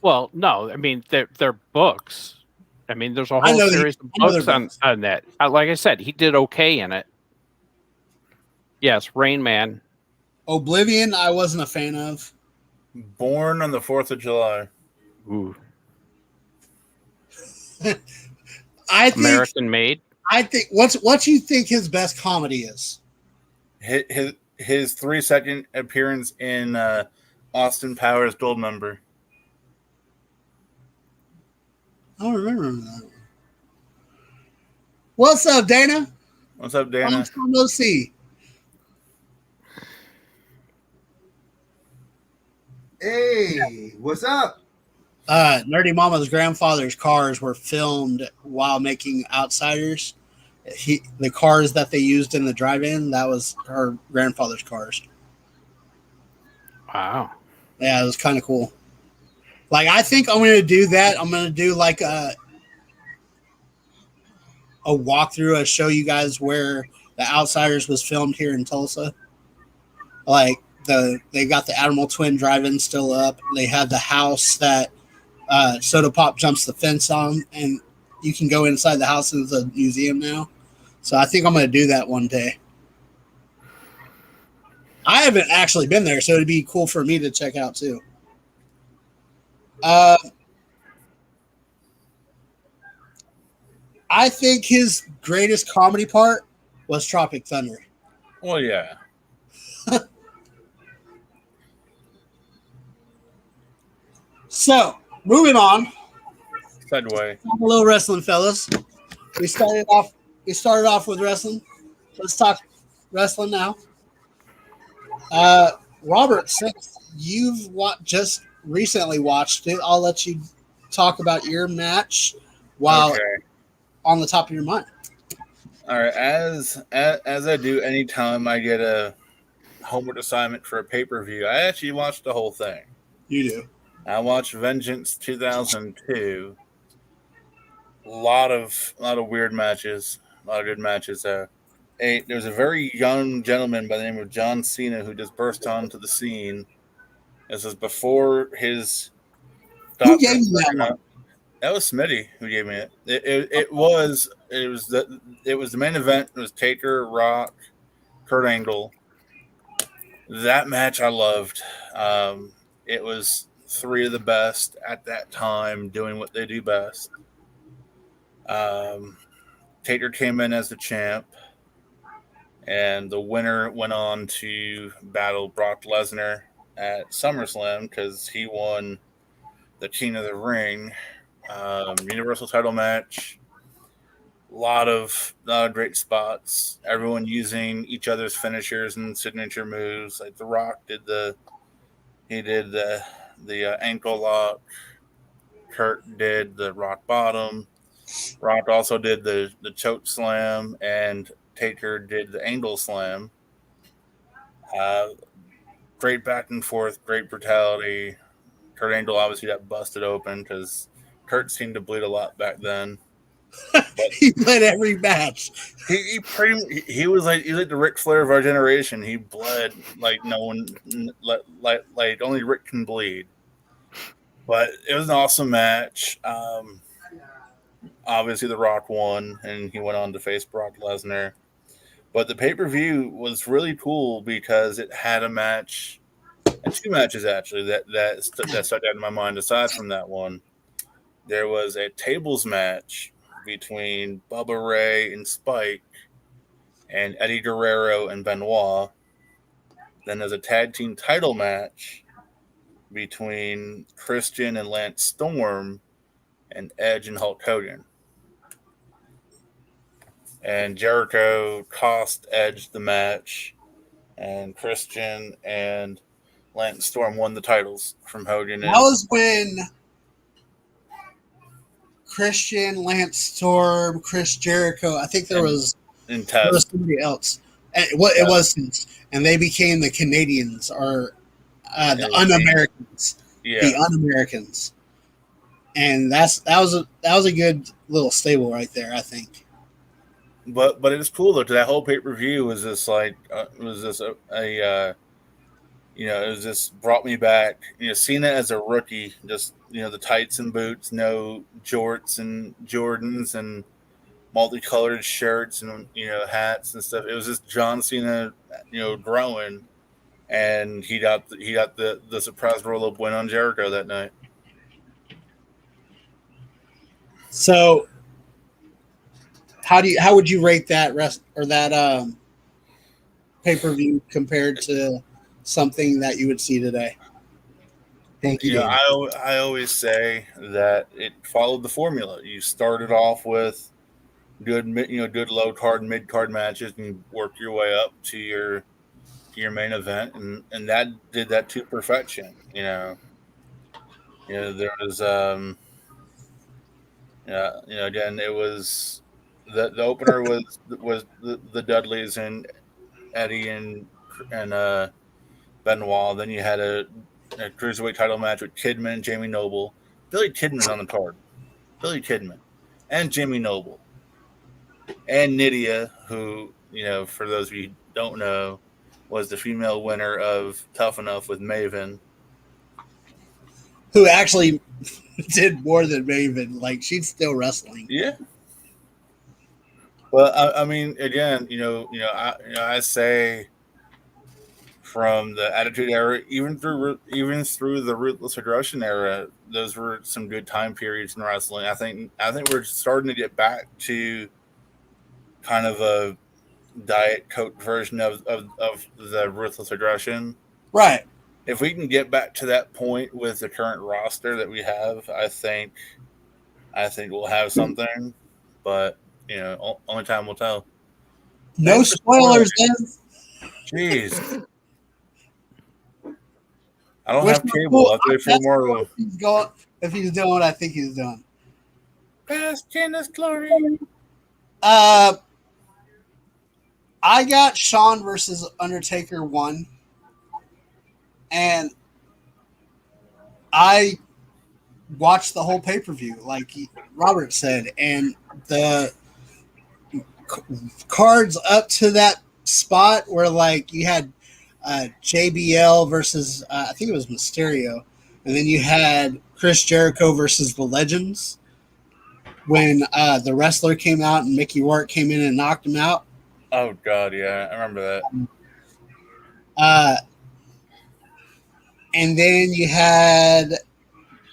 well, no. I mean, they're books. I mean, there's a I whole know series of I know books they're on, books. on that. Like I said, he did okay in it. Yes, Rain Man. Oblivion, I wasn't a fan of. Born on the 4th of July. Ooh. I think. American Made. I think. What you think his best comedy is? His 3-second appearance in Austin Powers Goldmember. I don't remember that. What's up, Dana? What's up, Dana? I'm from OC. Hey, what's up? Nerdy Mama's grandfather's cars were filmed while making Outsiders. The cars that they used in the drive-in, that was her grandfather's cars. Wow. Yeah, it was kind of cool. Like, I think I'm going to do that. I'm going to do like a walkthrough. Show you guys where the Outsiders was filmed here in Tulsa. Like they got the Admiral Twin drive-in still up. They had the house that Soda Pop jumps the fence on, and you can go inside the house. It's a museum now. So I think I'm going to do that one day. I haven't actually been there, so it'd be cool for me to check out too. I think his greatest comedy part was Tropic Thunder. Well, yeah. So, moving on. Segway. Talk a little wrestling, fellas. We started off with wrestling. Let's talk wrestling now. Robert, since you've just recently watched it, I'll let you talk about your match while on the top of your mind. All right. As I do anytime I get a homework assignment for a pay-per-view, I actually watch the whole thing. You do. I watched Vengeance 2002. A lot of weird matches, a lot of good matches there. There was a very young gentleman by the name of John Cena who just burst onto the scene. This was before his. Who gave you that one? That was Smitty who gave me it. It was the main event. It was Taker, Rock, Kurt Angle. That match I loved. It was three of the best at that time doing what they do best. Taker came in as the champ, and the winner went on to battle Brock Lesnar at SummerSlam because he won the King of the Ring Universal title match. A lot of great spots. Everyone using each other's finishers and signature moves. Like The Rock did the ankle lock. Kurt did the rock bottom. Rock also did the choke slam, and Taker did the angle slam. Great back and forth, great brutality. Kurt Angle obviously got busted open because Kurt seemed to bleed a lot back then. He bled every match. He was like the Ric Flair of our generation. He bled like no one, like only Rick can bleed. But it was an awesome match. Obviously, The Rock won, and he went on to face Brock Lesnar. But the pay-per-view was really cool because it had a match, and two matches actually that stuck out in my mind. Aside from that one, there was a tables match between Bubba Ray and Spike, and Eddie Guerrero and Benoit. Then there's a tag team title match between Christian and Lance Storm and Edge and Hulk Hogan. And Jericho cost Edge the match, and Christian and Lance Storm won the titles from Hogan. That was when Christian, Lance Storm, Chris Jericho. I think there was somebody else. It was, and they became the Canadians or the Un-Americans. Yeah. The Un-Americans, and that was a good little stable right there, I think. But it's cool though. That whole pay-per-view was just like it was just brought me back. Seeing it as a rookie, just the tights and boots, no jorts and Jordans and multicolored shirts and hats and stuff. It was just John Cena, growing, and he got the surprise roll-up win on Jericho that night. So, how would you rate that pay-per-view compared to something that you would see today? Thank you. I always say that it followed the formula. You started off with good low card, mid card matches, and you work your way up to your main event, and that did that to perfection. There was again, it was the opener was the Dudleys and Eddie and Benoit. Then you had a cruiserweight title match with Kidman and Jamie Noble. Billy Kidman on the card. Billy Kidman and Jamie Noble and Nydia, who for those of you who don't know, was the female winner of Tough Enough with Maven, who actually did more than Maven. Like, she's still wrestling. Yeah. Well, I mean, again, I say from the Attitude Era, even through the Ruthless Aggression era, those were some good time periods in wrestling. I think we're starting to get back to kind of a Diet Coke version of the Ruthless Aggression. Right. If we can get back to that point with the current roster that we have, I think we'll have something. But only time will tell. No spoilers, then. Jeez. I don't have cable. I'll do 4 more of them. If he's doing what I think he's doing. Bask in his glory. I got Shawn versus Undertaker 1. And I watched the whole pay-per-view, like Robert said, and the cards up to that spot where, like, you had JBL versus I think it was Mysterio, and then you had Chris Jericho versus the Legends when the wrestler came out and Mickey Rourke came in and knocked him out. Oh God, yeah, I remember that. And then you had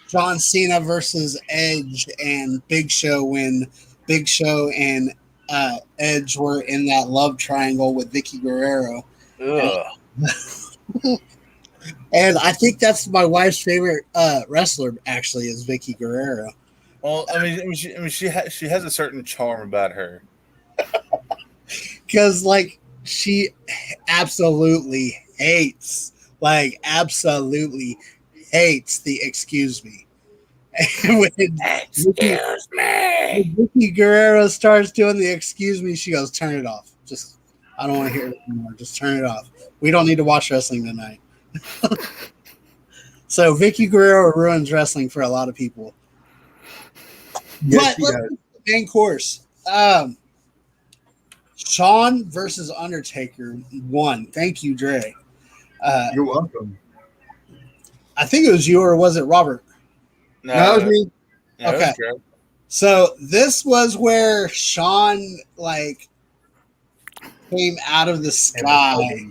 John Cena versus Edge and Big Show when Big Show and Edge were in that love triangle with Vicky Guerrero. Ugh. And I think that's my wife's favorite wrestler, actually, is Vicky Guerrero. Well, I mean, she has a certain charm about her. Because, like, she absolutely hates the excuse me. When Vicky Guerrero starts doing the excuse me, she goes, turn it off. Just, I don't want to hear it anymore. Just turn it off. We don't need to watch wrestling tonight. So Vicky Guerrero ruins wrestling for a lot of people. Yes, but let's get to the main course. Shawn versus Undertaker 1. Thank you, Dre. You're welcome. I think it was you, or was it Robert? No, That was me. yeah, Okay. that's good. So this was where Shawn, like, came out of the sky.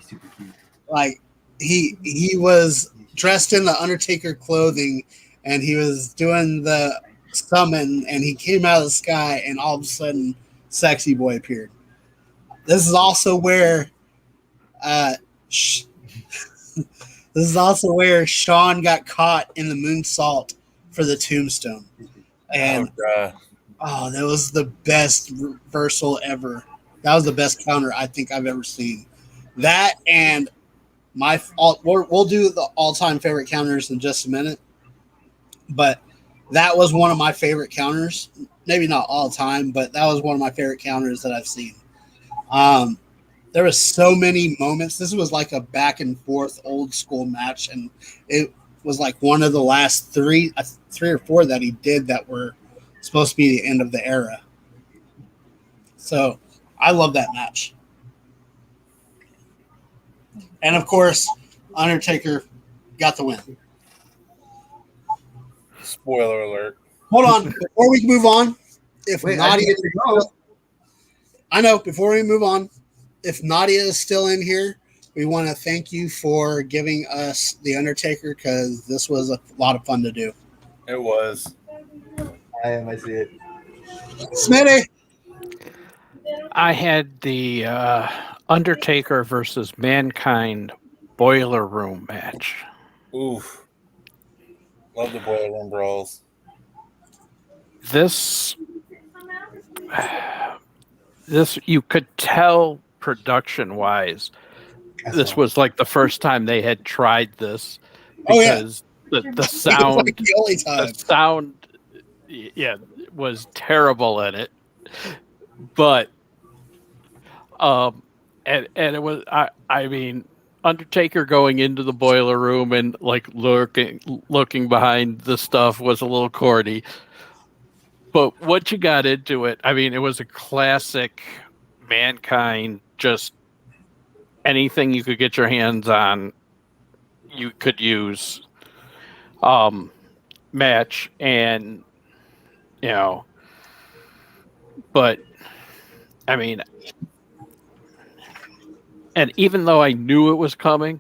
Like, he was dressed in the Undertaker clothing, and he was doing the summon, and he came out of the sky, and all of a sudden, Sexy Boy appeared. This is also where This is also where Shawn got caught in the moonsault for the tombstone. And that was the best reversal ever. That was the best counter I think I've ever seen. That and we'll do the all-time favorite counters in just a minute. But that was one of my favorite counters. Maybe not all time, but that was one of my favorite counters that I've seen. There was so many moments. This was like a back and forth old school match, and it was like one of the last three or four that he did that were supposed to be the end of the era. So I love that match. And of course, Undertaker got the win. Spoiler alert. Hold on. Before we move on, before we move on, if Nadia is still in here, we want to thank you for giving us The Undertaker because this was a lot of fun to do. It was. I see it. Smitty! I had the Undertaker versus Mankind Boiler Room match. Oof. Love the Boiler Room brawls. This you could tell production-wise, this was like the first time they had tried this because the sound, like the sound, was terrible in it. But and it was I mean, Undertaker going into the boiler room and like looking behind the stuff was a little corny. But once you got into it, I mean, it was a classic Mankind, just anything you could get your hands on, you could use match. And, but I mean, and even though I knew it was coming,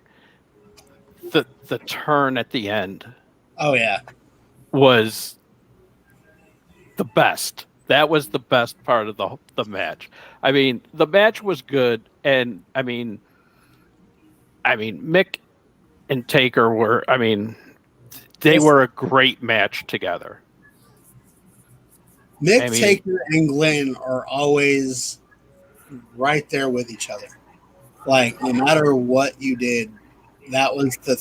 the turn at the end, was the best. That was the best part of the match. I mean, the match was good, and I mean, Mick and Taker were. I mean, they were a great match together. Taker, and Glenn are always right there with each other. Like, no matter what you did, that was the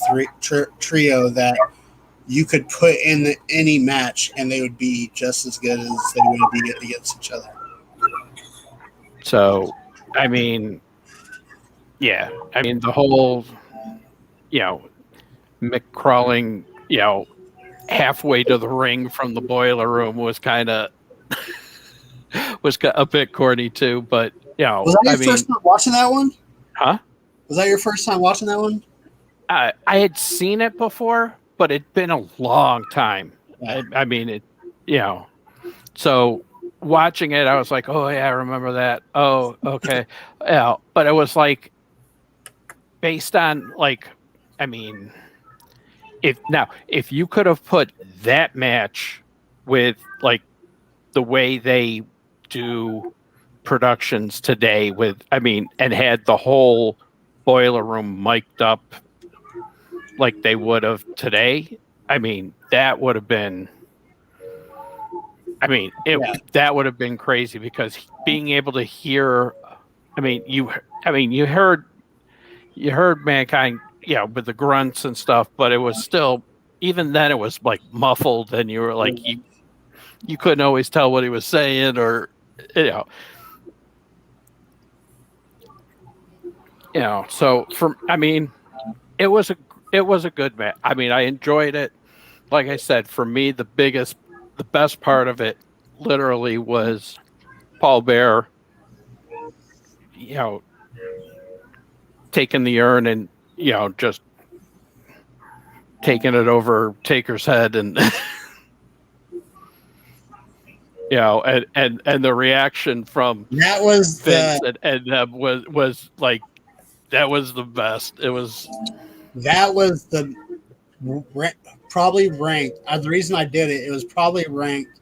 trio that you could put in any match, and they would be just as good as they would be against each other. So, I mean, the whole, Mick crawling, halfway to the ring from the boiler room was kind of a bit corny too. But was that your first time watching that one? Huh? Was that your first time watching that one? I had seen it before, but it'd been a long time. Yeah. I mean, so watching it, I was like, oh yeah, I remember that. Oh, okay. Yeah. But it was like based on like, I mean, if you could have put that match with like the way they do productions today and had the whole boiler room mic'd up like they would have today, I mean, that would have been that would have been crazy because being able to hear, you heard Mankind, with the grunts and stuff, but it was still, even then it was like muffled and you were like, you couldn't always tell what he was saying or, so it was a good match. I mean, I enjoyed it. Like I said, for me, the best part of it literally was Paul Bearer, taking the urn and, just taking it over Taker's head and, and the reaction from that was Vince and was like, that was the best. That was probably ranked. The reason I did it, it was probably ranked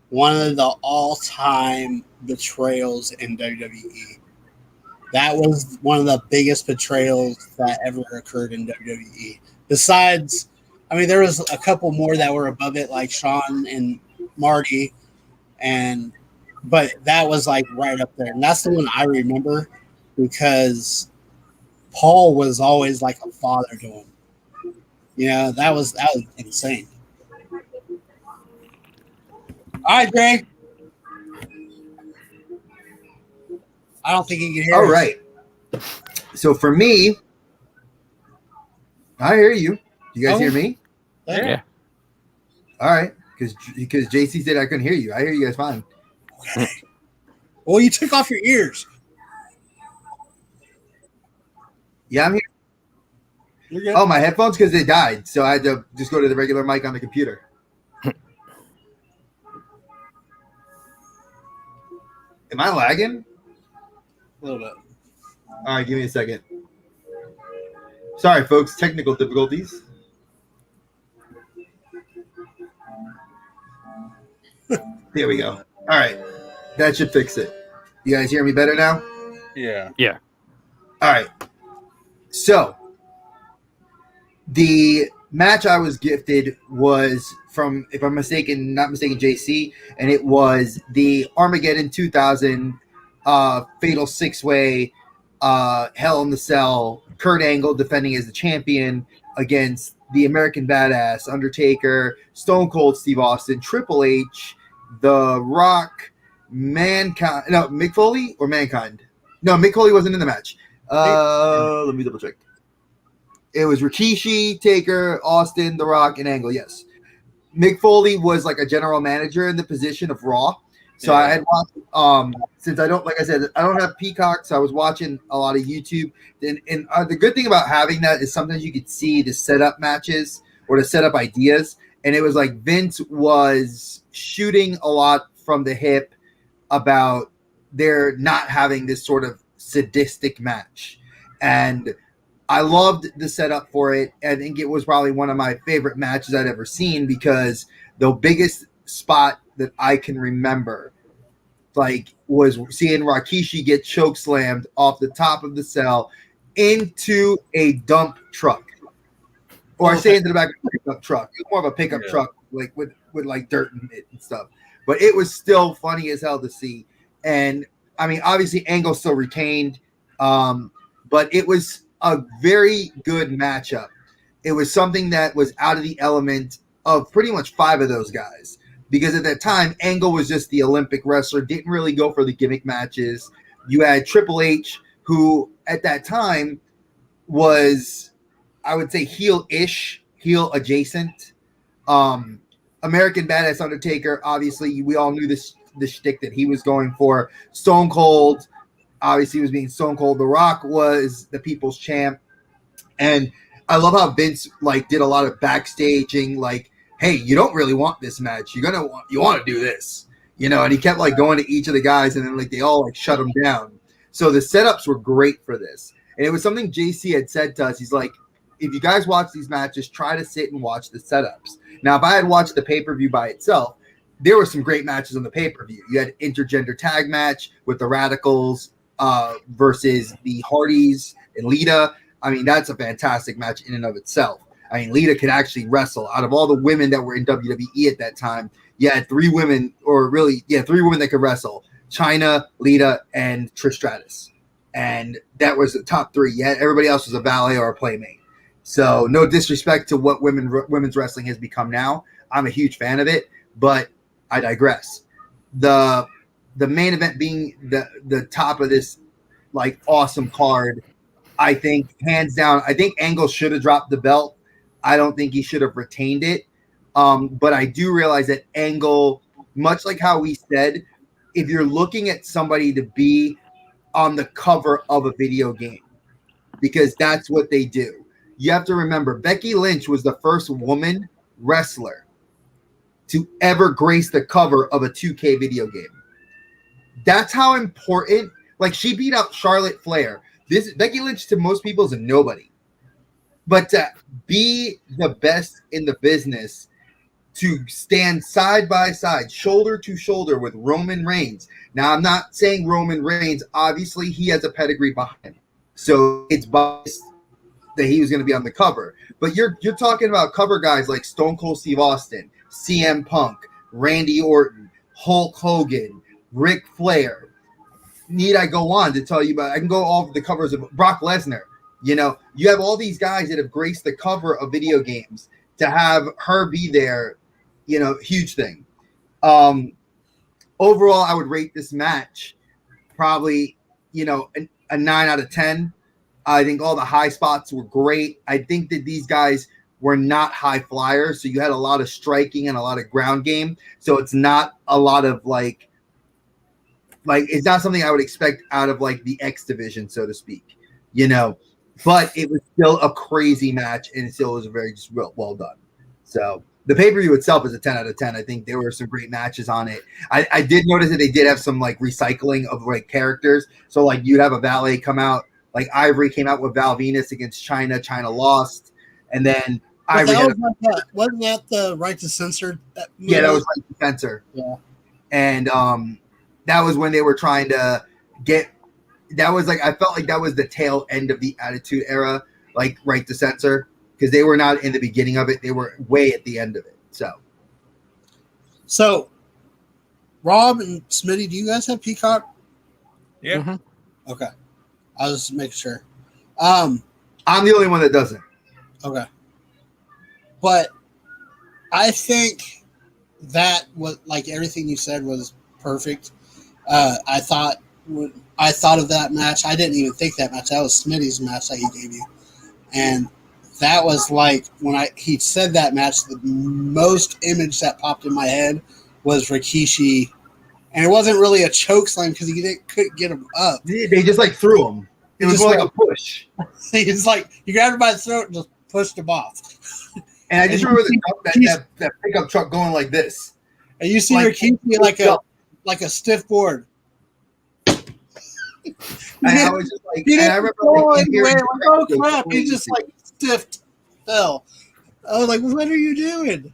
one of the all-time betrayals in WWE. That was one of the biggest betrayals that ever occurred in WWE. besides, I mean, there was a couple more that were above it, like Sean and Marty, but that was like right up there, and that's the one I remember because Paul was always like a father to him. Yeah, that was insane. All right, Greg. I don't think he can hear All us. right. So for me, I hear you. You guys hear me? Yeah. All right. Because JC said I couldn't hear you. I hear you guys fine. Okay. Well, you took off your ears. Yeah, I'm here. You're good. Oh, my headphones, because they died. So I had to just go to the regular mic on the computer. Am I lagging? A little bit. All right, give me a second. Sorry, folks. Technical difficulties. There we go. All right. That should fix it. You guys hear me better now? Yeah. Yeah. All right. So the match I was gifted was from, if I'm not mistaken, JC, and it was the Armageddon 2000 Fatal 6-Way Hell in the Cell. Kurt Angle defending as the champion against the American Badass, Undertaker, Stone Cold Steve Austin, Triple H, The Rock, Mankind. No, Mick Foley or Mankind? No, Mick Foley wasn't in the match. Let me double check. It was Rikishi, Taker, Austin, The Rock, and Angle. Yes, Mick Foley was like a general manager in the position of Raw. So I had watched. Since I don't, like I said, I don't have Peacock, so I was watching a lot of YouTube. And the good thing about having that is sometimes you could see the setup matches or the setup ideas. And it was like Vince was shooting a lot from the hip about their not having this sort of sadistic match. And I loved the setup for it. I think it was probably one of my favorite matches I'd ever seen because the biggest spot that I can remember was seeing Rikishi get choke slammed off the top of the cell into a dump truck. Or I say into the back of a pickup truck. It was more of a pickup truck, like with like dirt in it and stuff. But it was still funny as hell to see. And I mean, obviously Angle still retained, but it was a very good matchup. It was something that was out of the element of pretty much 5 of those guys. Because at that time, Angle was just the Olympic wrestler, didn't really go for the gimmick matches. You had Triple H, who at that time was, I would say, heel-ish, heel-adjacent. American Badass Undertaker, obviously, we all knew the shtick that he was going for. Stone Cold, obviously, was being Stone Cold. The Rock was the People's Champ. And I love how Vince did a lot of backstaging, hey, you don't really want this match. You want to do this, and he kept going to each of the guys and then they all shut him down. So the setups were great for this. And it was something JC had said to us. He's like, if you guys watch these matches, try to sit and watch the setups. Now, if I had watched the pay-per-view by itself, there were some great matches on the pay-per-view. You had an intergender tag match with the Radicals versus the Hardys and Lita. I mean, that's a fantastic match in and of itself. I mean, Lita could actually wrestle. Out of all the women that were in WWE at that time, you had 3 women, 3 women that could wrestle: Chyna, Lita, and Trish Stratus. And that was the top 3. Yeah, everybody else was a valet or a playmate. So no disrespect to what women's wrestling has become now. I'm a huge fan of it, but I digress. The main event being the top of this awesome card, I think hands down, I think Angle should have dropped the belt. I don't think he should have retained it. But I do realize that Angle, much like how we said, if you're looking at somebody to be on the cover of a video game, because that's what they do. You have to remember, Becky Lynch was the first woman wrestler to ever grace the cover of a 2K video game. That's how important. She beat out Charlotte Flair. Becky Lynch to most people is a nobody. But to be the best in the business, to stand side by side, shoulder to shoulder with Roman Reigns. Now, I'm not saying Roman Reigns. Obviously, he has a pedigree behind him. So it's biased that he was going to be on the cover. But you're talking about cover guys like Stone Cold Steve Austin, CM Punk, Randy Orton, Hulk Hogan, Ric Flair. Need I go on to tell you about? I can go off the covers of Brock Lesnar. You know, you have all these guys that have graced the cover of video games. To have her be there, you know, huge thing. Overall, I would rate this match probably, you know, a 9 out of 10. I think all the high spots were great. I think that these guys were not high flyers, so you had a lot of striking and a lot of ground game. So it's not a lot of like it's not something I would expect out of like the X division, so to speak, you know. But it was still a crazy match, and it still was very just well done. So the pay-per-view itself is a 10 out of 10. I think there were some great matches on it. I did notice that they did have some like recycling of like characters. So like you'd have a Valet come out, like Ivory came out with Val Venus against China. China lost, and then Ivory wasn't that the Right to Censor? Yeah, that was Right to Censor. Yeah, and that was when they were trying to get. That was like I felt like that was the tail end of the Attitude Era, like Right to Censor, because they were not in the beginning of it; they were way at the end of it. So Rob and Smitty, do you guys have Peacock? Yeah. Mm-hmm. Okay, I was just making sure. I'm the only one that doesn't. Okay, but I think that what like everything you said was perfect. I thought of that match. I didn't even think that match. That was Smitty's match that he gave you, and that was like when he said that match. The most image that popped in my head was Rikishi, and it wasn't really a choke slam because couldn't get him up. They just like threw him. It was more like a push. It's like you grabbed him by the throat and just pushed him off. And I just remember that pickup truck going like this. And you see Rikishi like a stiff board. And I was just like, and I remember oh crap, he just like stiffed fell. I was like, what are you doing?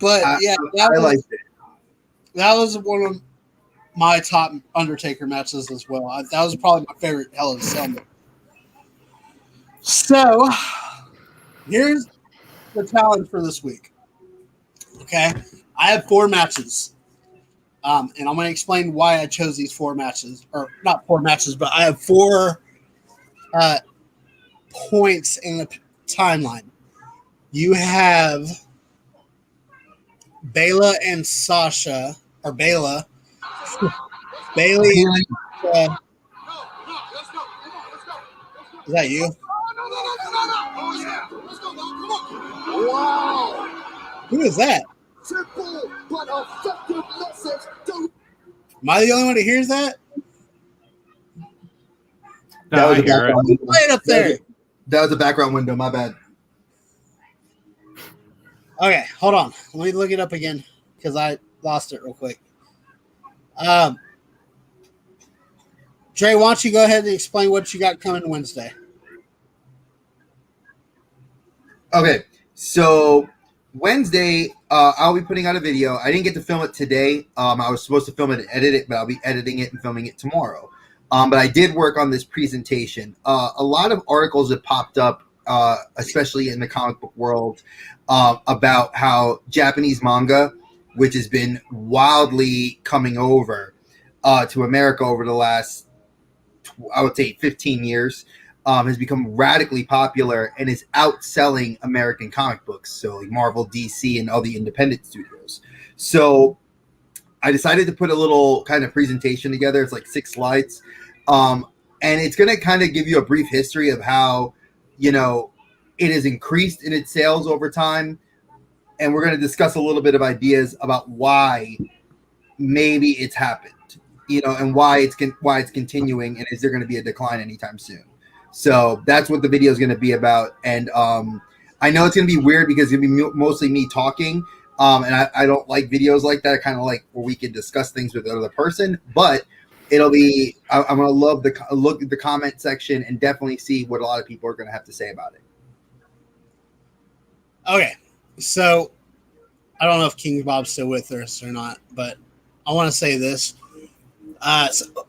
But yeah, liked it. That was one of my top Undertaker matches as well. That was probably my favorite Hell in a Cell match. So here's the challenge for this week. Okay, I have 4 matches. And I'm going to explain why I chose these 4 matches, or not 4 matches, but I have 4 points in the timeline. You have Bayla and Sasha, or Bayla, Bailey. Is that you? Wow! Who is that? Simple but effective message. Am I the only one who hears that? No, I hear it. Play it up there. That was a background window. My bad. Okay, hold on. Let me look it up again because I lost it real quick. Dre, why don't you go ahead and explain what you got coming Wednesday? Okay, so Wednesday, I'll be putting out a video. I didn't get to film it today. I was supposed to film it and edit it, but I'll be editing it and filming it tomorrow. But I did work on this presentation. A lot of articles have popped up, especially in the comic book world, about how Japanese manga, which has been wildly coming over to America over the last, I would say, 15 years, has become radically popular and is outselling American comic books. So like Marvel, DC, and all the independent studios. So I decided to put a little kind of presentation together. It's like 6 slides. And it's going to kind of give you a brief history of how, you know, it has increased in its sales over time. And we're going to discuss a little bit of ideas about why maybe it's happened, you know, and why it's continuing, and is there going to be a decline anytime soon? So that's what the video is going to be about. And I know it's going to be weird because it's going to be mostly me talking. And I don't like videos like that. I kind of like where we can discuss things with the other person. But it'll be, I'm going to love look at the comment section and definitely see what a lot of people are going to have to say about it. Okay, so I don't know if King Bob's still with us or not, but I want to say this.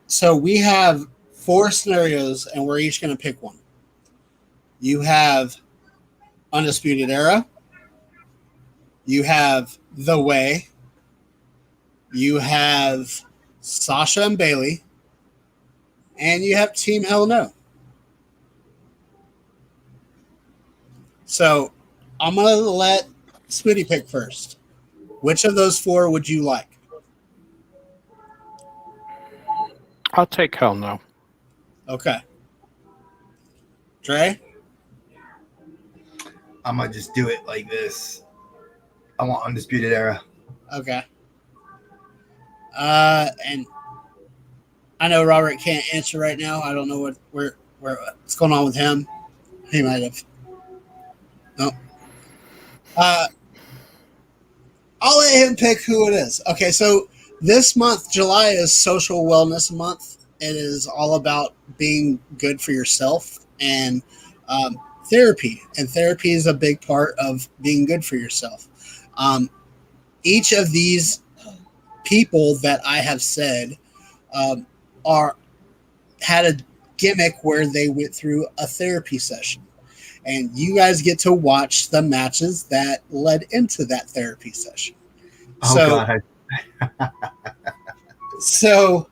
So we have 4 scenarios, and we're each going to pick one. You have Undisputed Era. You have The Way. You have Sasha and Bailey. And you have Team Hell No. So I'm going to let Smitty pick first. Which of those four would you like? I'll take Hell No. Okay. Dre? I'm gonna just do it like this. I want Undisputed Era. Okay. And I know Robert can't answer right now. I don't know what's going on with him. He might have. No. I'll let him pick who it is. Okay, so this month, July, is Social Wellness Month. It is all about being good for yourself and therapy. And therapy is a big part of being good for yourself. Each of these people that I have said had a gimmick where they went through a therapy session. And you guys get to watch the matches that led into that therapy session. God. So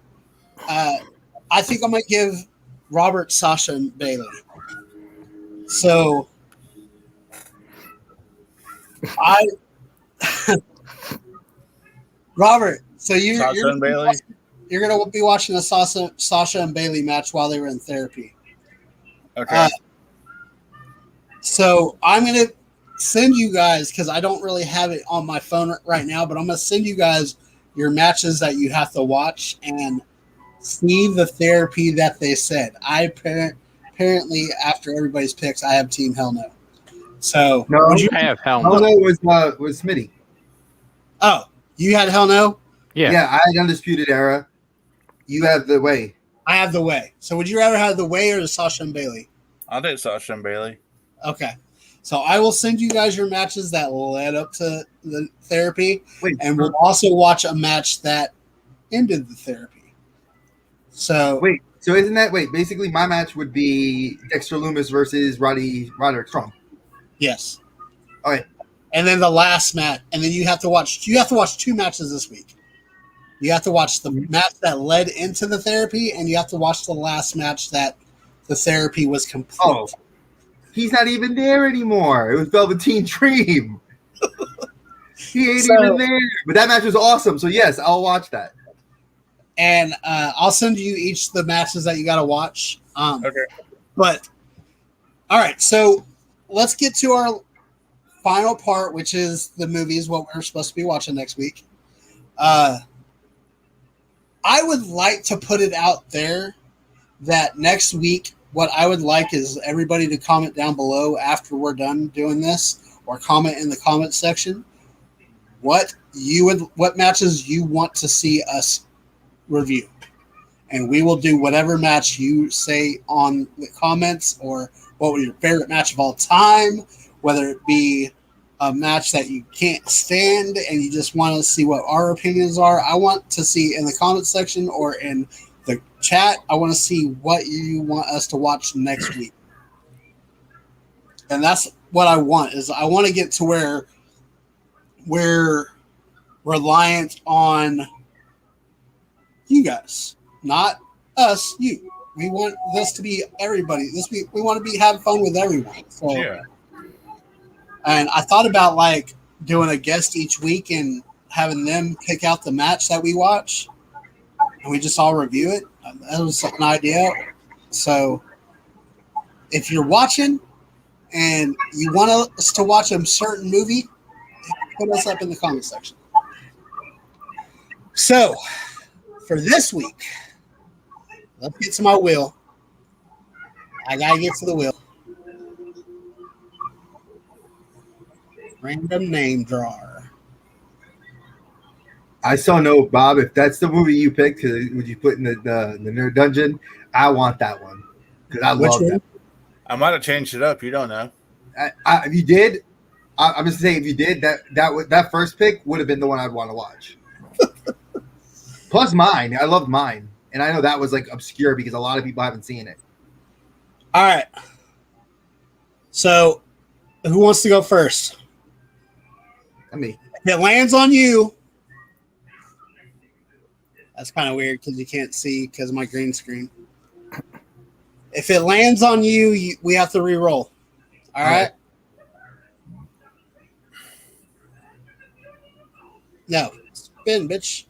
I think I'm going to give Robert, Sasha, and Bailey. So Robert, so you're going to be watching a Sasha and Bailey match while they were in therapy. Okay. So I'm going to send you guys, because I don't really have it on my phone right now, but I'm going to send you guys your matches that you have to watch and see the therapy that they said. Apparently, after everybody's picks, I have Team Hell No. So No, You have Hell Hell No. No was Smitty. Oh, you had Hell No? Yeah. I had Undisputed Era. You have The Way. I have The Way. So would you rather have The Way or the Sasha and Bailey? I'll take Sasha and Bailey. Okay. So I will send you guys your matches that led up to the therapy, and we'll also watch a match that ended the therapy. So basically my match would be Dexter Lumis versus Roderick Strong. Yes. All right. And then the last match, and then you have to watch two matches this week. You have to watch the match that led into the therapy, and you have to watch the last match that the therapy was complete. Oh, he's not even there anymore. It was Velveteen Dream. He ain't even there. But that match was awesome. So yes, I'll watch that. And I'll send you each the matches that you got to watch. Okay. But all right, so let's get to our final part, which is the movies, what we're supposed to be watching next week. I would like to put it out there that next week, what I would like is everybody to comment down below after we're done doing this, or comment in the comment section what matches you want to see us review. And we will do whatever match you say on the comments, or what was your favorite match of all time, whether it be a match that you can't stand and you just want to see what our opinions are. I want to see in the comment section or in the chat, I want to see what you want us to watch next week. And that's what I want, is I want to get to where we're reliant on you guys, not us, you. We want this to be everybody. We want to be having fun with everyone. So, Yeah. And I thought about like doing a guest each week and having them pick out the match that we watch, and we just all review it. That was an idea. So if you're watching and you want us to watch a certain movie, put us up in the comment section. So for this week, let's get to my wheel. I gotta get to the wheel. Random name drawer. I still know, Bob, if that's the movie you picked, would you put in the Nerd Dungeon? I want that one because I love that. I might have changed it up. You don't know. If you did, I'm just saying, if you did, that first pick would have been the one I'd want to watch. Plus mine. I loved mine. And I know that was like obscure because a lot of people haven't seen it. All right. So, who wants to go first? Me. If it lands on you, that's kind of weird because you can't see because of my green screen. If it lands on you, we have to re-roll. All right? No. Spin, bitch.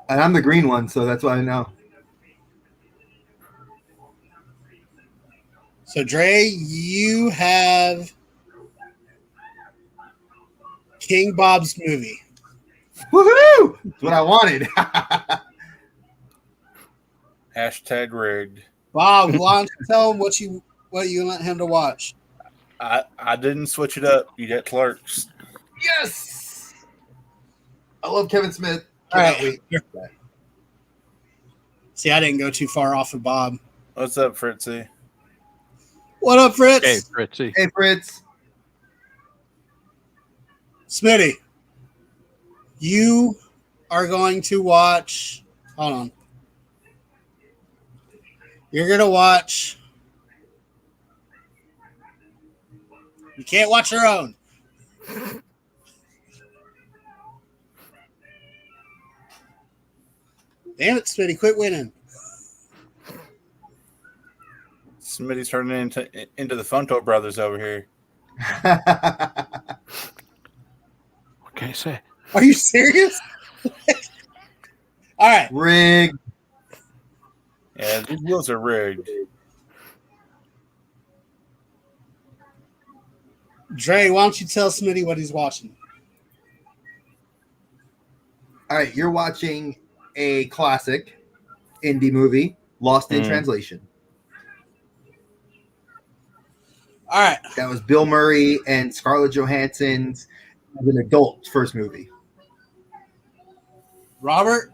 And I'm the green one, so that's why I know. So, Dre, you have King Bob's movie. Woohoo! That's what I wanted. Hashtag rigged. Bob, why don't you tell him what you want him to watch? I didn't switch it up. You get Clerks. Yes! I love Kevin Smith. All Cannot right. wait. See, I didn't go too far off of Bob. What's up, Fritzy? What up, Fritz? Hey, Fritzy. Hey, Fritz. Smitty, you are going to watch. Hold on. You're going to watch. You can't watch your own. Damn it, Smitty, quit winning. Smitty's turning into the Funto brothers over here. What can I say? Are you serious? All right. Rig. Yeah, these wheels are rigged. Dre, why don't you tell Smitty what he's watching? All right, you're watching a classic indie movie, Lost in Translation. All right. That was Bill Murray and Scarlett Johansson's as an adult first movie. Robert,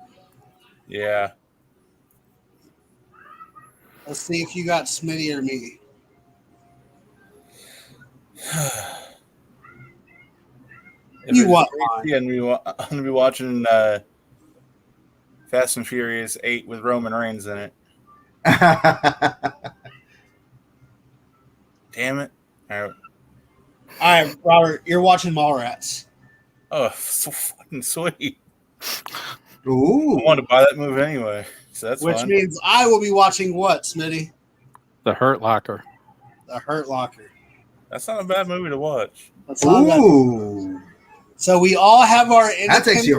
Yeah. let's see if you got Smitty or me. You what? Yeah, I'm gonna be watching Fast and Furious 8 with Roman Reigns in it. Damn it! All right, Robert, you're watching Mallrats. Oh, so fucking sweet! Ooh. I wanted to buy that movie anyway, so that's Which fun. means I will be watching what, Smitty? The Hurt Locker. The Hurt Locker. That's not a bad movie to watch. That's not bad. Ooh. So we all have our That's actually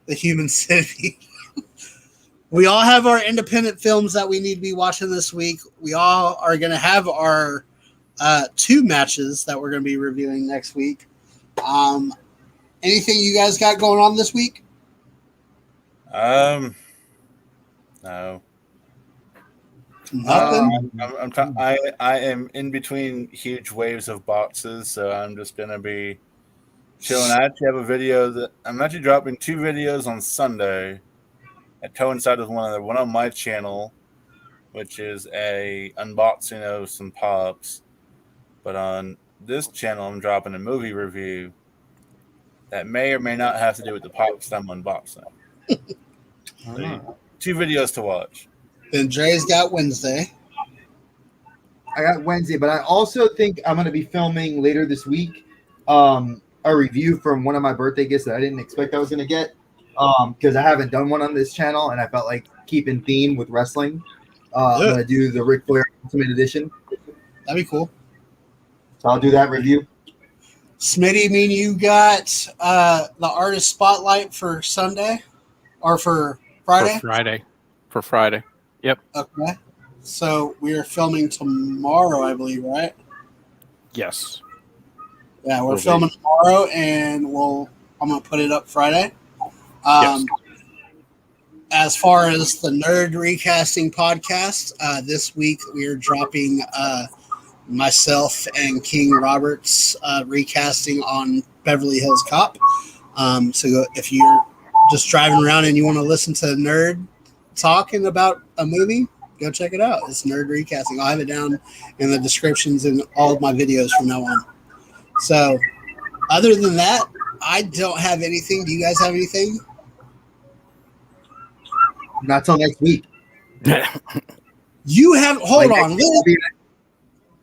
the Human Centipede. We all have our independent films that we need to be watching this week. We all are going to have our 2 matches that we're going to be reviewing next week. Anything you guys got going on this week? No. Nothing. I am in between huge waves of boxes, so I'm just gonna be chilling. I actually have a video that I'm actually dropping 2 videos on Sunday that coincide with one on my channel, which is a unboxing of some pops. But on this channel, I'm dropping a movie review that may or may not have to do with the pops that I'm unboxing. So 2 videos to watch. Then Dre's got Wednesday. I got Wednesday, but I also think I'm going to be filming later this week a review from one of my birthday gifts that I didn't expect I was going to get because I haven't done one on this channel, and I felt like keeping theme with wrestling. I'm going to do the Ric Flair Ultimate Edition. That'd be cool. So I'll do that review. Smitty, mean you got the artist spotlight for Sunday or for Friday? For Friday. Yep. Okay. So we are filming tomorrow, I believe, right? Yes. Yeah, we're filming tomorrow, and I'm gonna put it up Friday. Yes. As far as the Nerd Recasting podcast, this week we are dropping myself and King Robert's recasting on Beverly Hills Cop. So if you're just driving around and you want to listen to Nerd talking about a movie, go check it out. It's Nerd Recasting. I'll have it down in the descriptions in all of my videos from now on. So other than that, I don't have anything. Do you guys have anything? Not till next week. You have hold Like, on.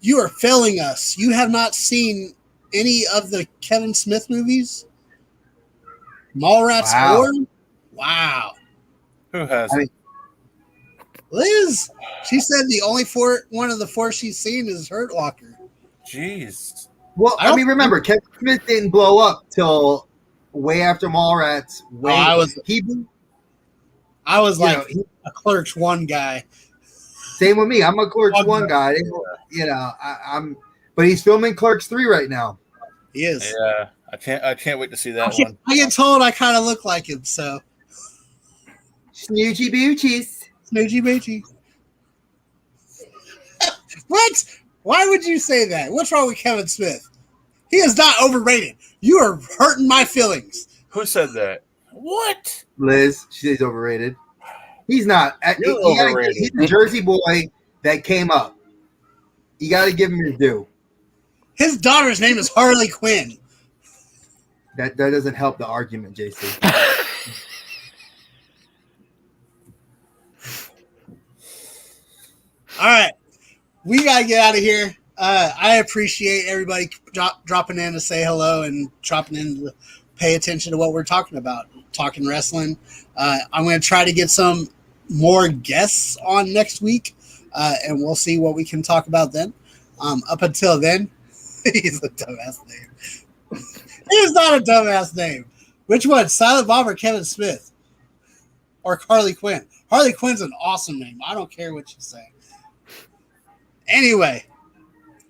You are failing us. You have not seen any of the Kevin Smith movies? Mallrats Wow. or wow. Who has I it? mean, Liz, she said the only one of the four she's seen is Hurt Locker. Jeez. Well, I don't remember, Kevin Smith didn't blow up till way after Mallrats. I was You like know, he- a Clerks 1 guy. same with me. I'm a Clerks Okay. 1 guy. You know, but he's filming Clerks 3 right now. He is. Yeah, I can't wait to see that one. I get told I kind of look like him, so Snoochie boochies. Snoochie Boochie. What? Why would you say that? What's wrong with Kevin Smith? He is not overrated. You are hurting my feelings. Who said that? What? Liz, she's overrated. He's not. You're overrated. He's a Jersey boy that came up. You got to give him his due. His daughter's name is Harley Quinn. That doesn't help the argument, JC. All right. We got to get out of here. I appreciate everybody dropping in to say hello and dropping in to pay attention to what we're talking about, talking wrestling. I'm going to try to get some more guests on next week, and we'll see what we can talk about then. Up until then, he's a dumbass name. He's not a dumbass name. Which one? Silent Bob or Kevin Smith? Or Harley Quinn? Harley Quinn's an awesome name. I don't care what you say. Anyway,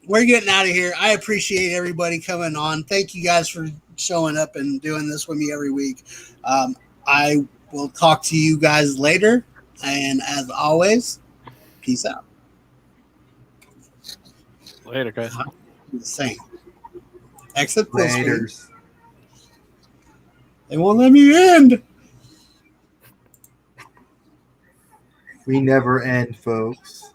we're getting out of here. I appreciate everybody coming on. Thank you guys for showing up and doing this with me every week. I will talk to you guys later. And as always, peace out. Later, guys. Same. Exit full screen. Laters. They won't let me end. We never end, folks.